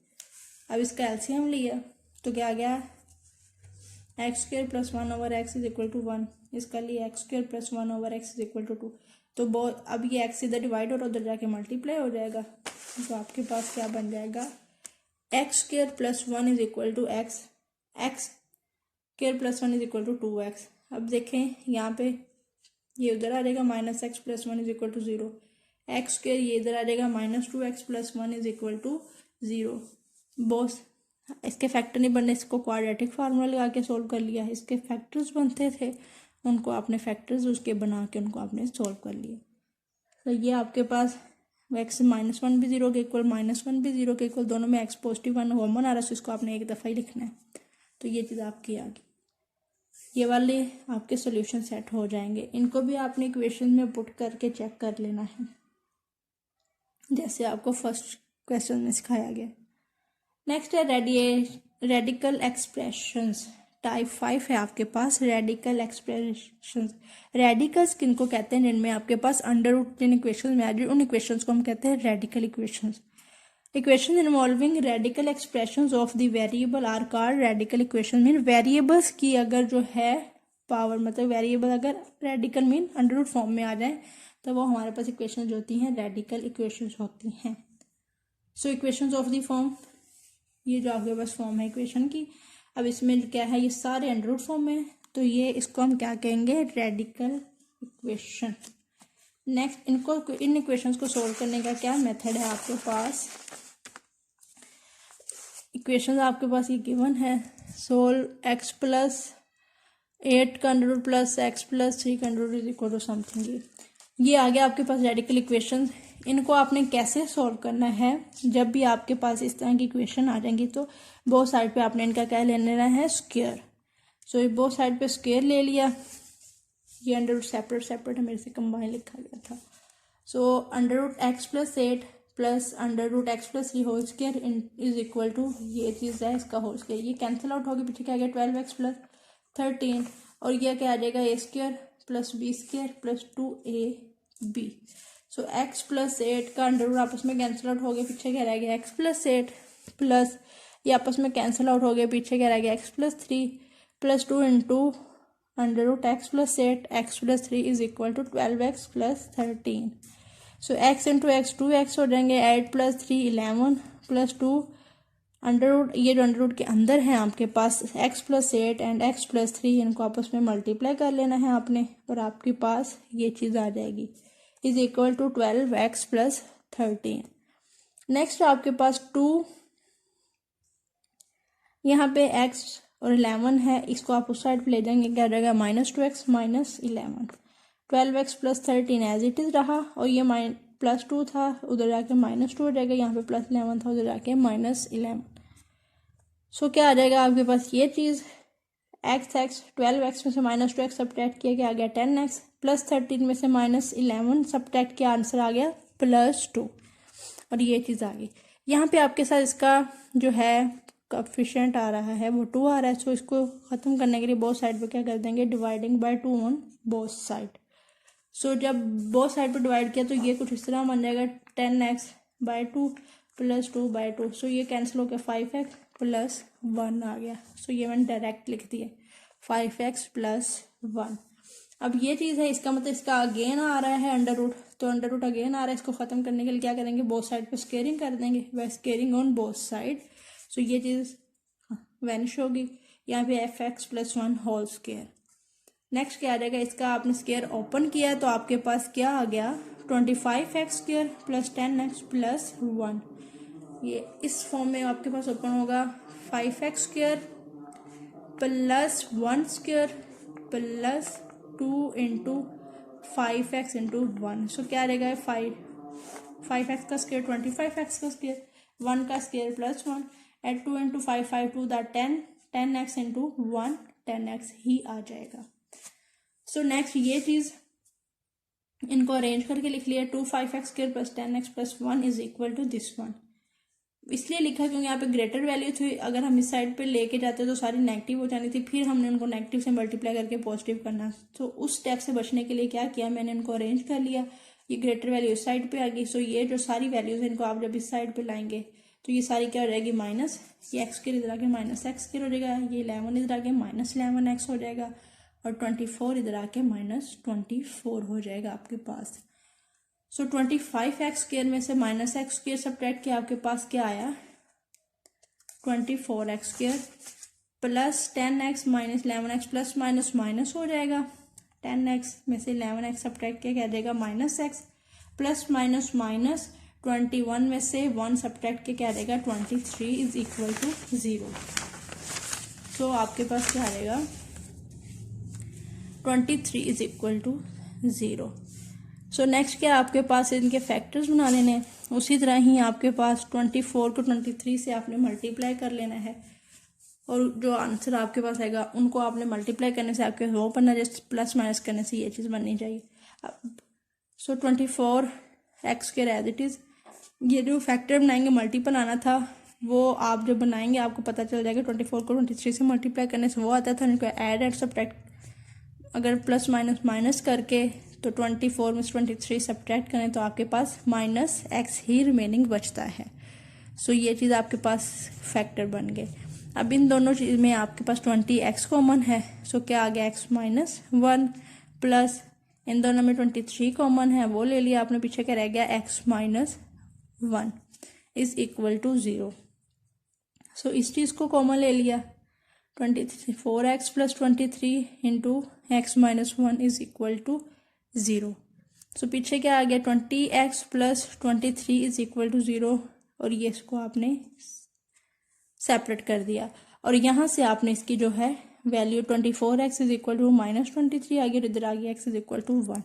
अब इसका एलसीएम लिया तो क्या आ गया, x square plus 1/x is equal to 1, इसका लिए x square plus 1/x is equal to 2। तो बहुत अब ये x इधर डिवाइड और उधर जाके मल्टीप्लाई हो जाएगा, तो आपके पास क्या बन जाएगा, x square plus 1 is equal to x square plus 1 is equal to 2x। अब देखें यहाँ पे ये उधर आ जाएगा, minus x plus 1 is equal to 0, x square ये इधर आ जाएगा, minus 2x plus 1 is equal to 0। बॉस इसके फैक्टर नहीं बनने, इसको क्वाड्रेटिक फार्मूला लगा के सोल्व कर लिया, इसके फैक्टर्स बनते थे उनको आपने फैक्टर्स उसके बना के उनको आपने सोल्व कर लिया। तो ये आपके पास x -1 भी 0 के इक्वल, -1 भी 0 के इक्वल, दोनों में x पॉजिटिव 1 कॉमन आ रहा है, इसको आपने एक दफ़ा ही लिखना है। तो ये चीज़ आपकी आ गई, ये वाले आपके सॉल्यूशन सेट हो जाएंगे। इनको भी आपने इक्वेशन में पुट करके चेक कर लेना है, जैसे आपको फर्स्ट क्वेश्चन में सिखाया गया। नेक्स्ट है रेडिकल एक्सप्रेशंस, टाइप 5 है आपके पास रेडिकल एक्सप्रेशंस। रेडिकल्स किनको कहते हैं, जिनमें आपके पास अंडर रूट जिन इक्वेशन में आ जाए उन इक्वेशंस को हम कहते हैं radical equations. Equation involving radical expressions of the variable are called radical equation. Mean variables की अगर जो है पावर, मतलब वेरिएबल अगर radical mean under root form में आ जाए तो वो हमारे पास इक्वेशन जो होती हैं रेडिकल इक्वेशंस होती हैं। सो इक्वेशंस ऑफ द फॉर्म, ये जो आपके पास फॉर्म है इक्वेशन की, अब इसमें क्या है, ये सारे अंडर रूट फॉर्म में, तो ये इसको हम क्या कहेंगे, radical equation. Next in equations को सोल्व करने का क्या मेथड है आपके पास, इक्वेशन आपके पास ये गिवन है, सोल्व x प्लस 8 का under root plus x plus 3 का under root is equal to something. ये आ गया आपके पास रेडिकल इक्वेशन। इनको आपने कैसे सॉल्व करना है, जब भी आपके पास इस तरह की इक्वेशन आ जाएंगी तो बोथ साइड पे आपने इनका क्या ले लेना है, स्क्वायर। सो ये बोथ साइड पे स्क्वायर ले लिया, ये अंडर रूट सेपरेट है, मेरे से कंबाइन लिखा गया था। So under root x plus 8 plus under root x plus 3 whole square is equal to ये चीज़ है इसका होल स्क्वायर, ये कैंसिल आउट होगी, पीछे क्या आ गया 12x प्लस 13, और ये क्या आ जाएगा a square plus b square plus 2ab। So x plus 8 का अंडर रूट आपस में कैंसिल आउट हो गया, पीछे क्या रह गया x प्लस 8 प्लस ये आपस में कैंसिल आउट हो गया, पीछे क्या रह गया x plus 3 plus 2 into under root x plus 8 x plus 3 is equal to 12x plus 13। So x into x 2x हो जाएंगे, 8 प्लस 3 11 प्लस 2 अंडर रूट, ये जो अंडर रूट के अंदर है आपके पास x plus 8 and x plus 3, इनको आपस में मल्टीप्लाई कर लेना है आपने, और आपके पास ये चीज़ आ जाएगी is equal to 12x plus 13। Next आपके पास 2, यहाँ पे x और 11 है, इसको आप उस साइड पे ले जाएंगे, क्या रहेगा -2x minus 11, 12x plus 13 as it is रहा, और ये प्लस 2 था उधर जाके -2 हो जाएगा, यहाँ पे प्लस 11 था उधर जाके -11। सो क्या आ जाएगा आपके पास ये चीज़, x 12x में से -2x सब्ट्रैक्ट किया गया, आ गया 10x प्लस 13 में से -11 सब्ट्रैक्ट किया, आंसर आ गया +2, और ये चीज़ आ गई। यहाँ पे आपके साथ इसका जो है कोएफिशिएंट आ रहा है वो 2 आ रहा है। सो इसको ख़त्म करने के लिए बोथ साइड पे क्या कर देंगे, dividing by 2 on both side. So जब बोथ साइड पे डिवाइड किया तो ये कुछ इस तरह बन जाएगा 10x/2 प्लस 2/2। सो ये कैंसिल हो गया, 5x प्लस 1 आ गया। सो ये मैंने डायरेक्ट लिख दिया 5x प्लस 1। अब ये चीज़ है, इसका मतलब इसका अगेन आ रहा है अंडर रूट, तो अंडर रूट अगेन आ रहा है। इसको ख़त्म करने के लिए क्या करेंगे, बोथ साइड पे स्केयरिंग कर देंगे, by squaring on both side. So ये चीज़ वैनिश होगी, यहाँ पे fx plus 1 whole square. Next क्या आ जाएगा, इसका आपने स्केयर ओपन किया तो आपके पास क्या आ गया, 25x square plus 10x plus 1। ये इस फॉर्म में आपके पास ओपन होगा 5x square plus 1 square plus 2 into 5x into 1। सो क्या रहेगा, 5x का स्केयर 25x का स्केयर, 1 का square plus 1, at 2 into 5 5 2 the 10x into 1 10x ही आ जाएगा। सो नेक्स्ट ये चीज़ इनको अरेंज करके लिख लिया, 2 5x square plus 10x plus 1 is equal to this one. इसलिए लिखा क्योंकि यहाँ पे ग्रेटर वैल्यू थी, अगर हम इस साइड पे लेके जाते तो सारी नेगेटिव हो जानी थी, फिर हमने उनको नेगेटिव से मल्टीप्लाई करके पॉजिटिव करना। तो उस स्टेप से बचने के लिए क्या किया, मैंने इनको अरेंज कर लिया, ये ग्रेटर वैल्यू इस साइड पे आ गई। सो ये जो सारी वैल्यूज है इनको आप जब इस साइड पे लाएंगे तो ये सारी क्या हो जाएगी, माइनस, ये एक्स के इधर आके माइनस एक्स के हो जाएगा, ये 11 इधर आके माइनस 11x हो जाएगा, और 24 इधर आके माइनस 24 हो जाएगा आपके पास। सो 25x स्क्वायर में से माइनस एक्स स्क्वायर सब्ट्रैक्ट किया, आपके पास क्या आया 24x square plus 10x minus 11x plus minus minus हो जाएगा, 10x में से 11x सब्ट्रैक्ट किया क्या जाएगा minus x, plus minus minus 21 में से 1 सब्ट्रैक्ट किया क्या जाएगा 23 इज इक्वल टू 0। सो आपके पास क्या आ जाएगा 23 is equal to 0। So next क्या आपके पास इनके फैक्टर्स बना लेने हैं, उसी तरह ही आपके पास 24 को 23 से आपने मल्टीप्लाई कर लेना है, और जो आंसर आपके पास आएगा उनको आपने मल्टीप्लाई करने से आपके वो बनना, जस्ट प्लस माइनस करने से ये चीज़ बननी चाहिए। सो 24x के एज इट इज़, ये जो फैक्टर बनाएंगे मल्टीपल आना था वो आप जब बनाएंगे आपको पता चल जाएगा 24 को 23 से मल्टीप्लाई करने से वो आता था, उनको ऐड एंड सब्ट्रैक्ट अगर प्लस माइनस माइनस करके तो 24 में 23 सब्ट्रैक्ट करें तो आपके पास माइनस एक्स ही रिमेनिंग बचता है। सो ये चीज़ आपके पास फैक्टर बन गए। अब इन दोनों चीज़ में आपके पास 20x कॉमन है, सो क्या आ गया x माइनस 1 प्लस इन दोनों में 23 कॉमन है वो ले लिया आपने, पीछे क्या रह गया x minus 1 is equal to 0। So इस चीज़ को कॉमन ले लिया, 4x plus 23 into x minus 1 is equal to 0। So पीछे क्या आ गया 20x plus 23 is equal to 0, और ये इसको आपने सेपरेट कर दिया, और यहाँ से आपने इसकी जो है value 24x is equal to minus 23 आ गई, और इधर आ गया x इज इक्वल टू 1,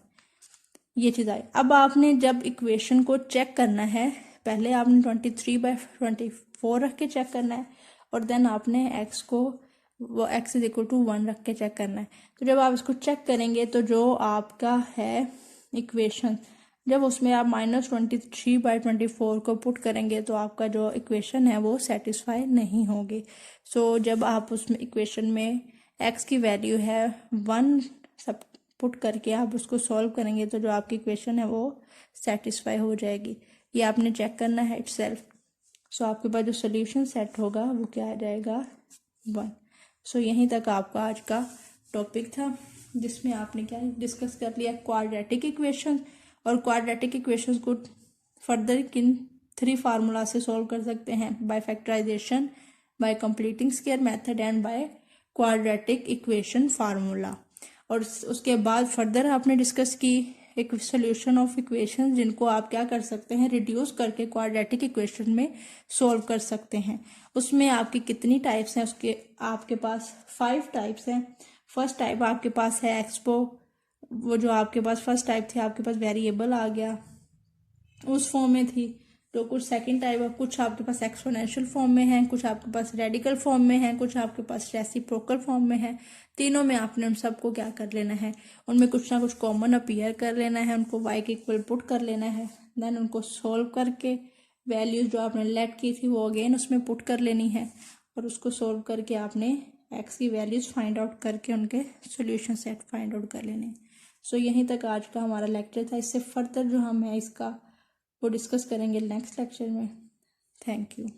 ये चीज़ आई। अब आपने जब इक्वेशन को चेक करना है, पहले आपने 23/24 रख के चेक करना है, और देन आपने x को वो x इज इक्वल टू 1 रख के चेक करना है। तो जब आप इसको चेक करेंगे तो जो आपका है इक्वेशन, जब उसमें आप -23/24 को पुट करेंगे तो आपका जो इक्वेशन है वो सेटिस्फाई नहीं होगी। सो जब आप उसमें इक्वेशन में x की वैल्यू है 1 सब पुट करके आप उसको सॉल्व करेंगे तो जो आपकी इक्वेशन है वो सेटिस्फाई हो जाएगी। ये आपने चेक करना है इटसेल्फ। सो आपके पास जो सोल्यूशन सेट होगा वो क्या आ जाएगा 1। सो यहीं तक आपका आज का टॉपिक था, जिसमें आपने क्या डिस्कस कर लिया क्वाड्रेटिक इक्वेशन, और क्वाड्रेटिक इक्वेशंस को फर्दर किन 3 फार्मूला से सॉल्व कर सकते हैं, by factorization, by completing square method and by quadratic equation formula. और उसके बाद फर्दर आपने डिस्कस की एक सोल्यूशन ऑफ इक्वेशन जिनको आप क्या कर सकते हैं रिड्यूस करके क्वाड्रेटिक इक्वेशन में सॉल्व कर सकते हैं। उसमें आपकी कितनी टाइप्स हैं, उसके आपके पास 5 टाइप्स हैं। फर्स्ट टाइप आपके पास है एक्सपो, वो जो आपके पास फर्स्ट टाइप थी आपके पास वेरिएबल आ गया उस फॉर्म में थी। तो कुछ सेकंड टाइप कुछ आपके पास एक्सपोनेंशियल फॉर्म में है, कुछ आपके पास रेडिकल फॉर्म में है, कुछ आपके पास रेसिप्रोकल फॉर्म में है। तीनों में आपने उन सबको क्या कर लेना है, उनमें कुछ ना कुछ कॉमन अपीयर कर लेना है, उनको y के इक्वल पुट कर लेना है, देन उनको सॉल्व करके वैल्यूज जो आपने लेट की थी वो अगेन उसमें पुट कर लेनी है, और उसको सॉल्व करके आपने एक्स की वैल्यूज़ फाइंड आउट करके उनके सॉल्यूशन सेट फाइंड आउट कर लेने। सो यहीं तक आज का हमारा लेक्चर था। इससे फर्दर जो हम है इसका वो डिस्कस करेंगे नेक्स्ट लेक्चर में। Thank you.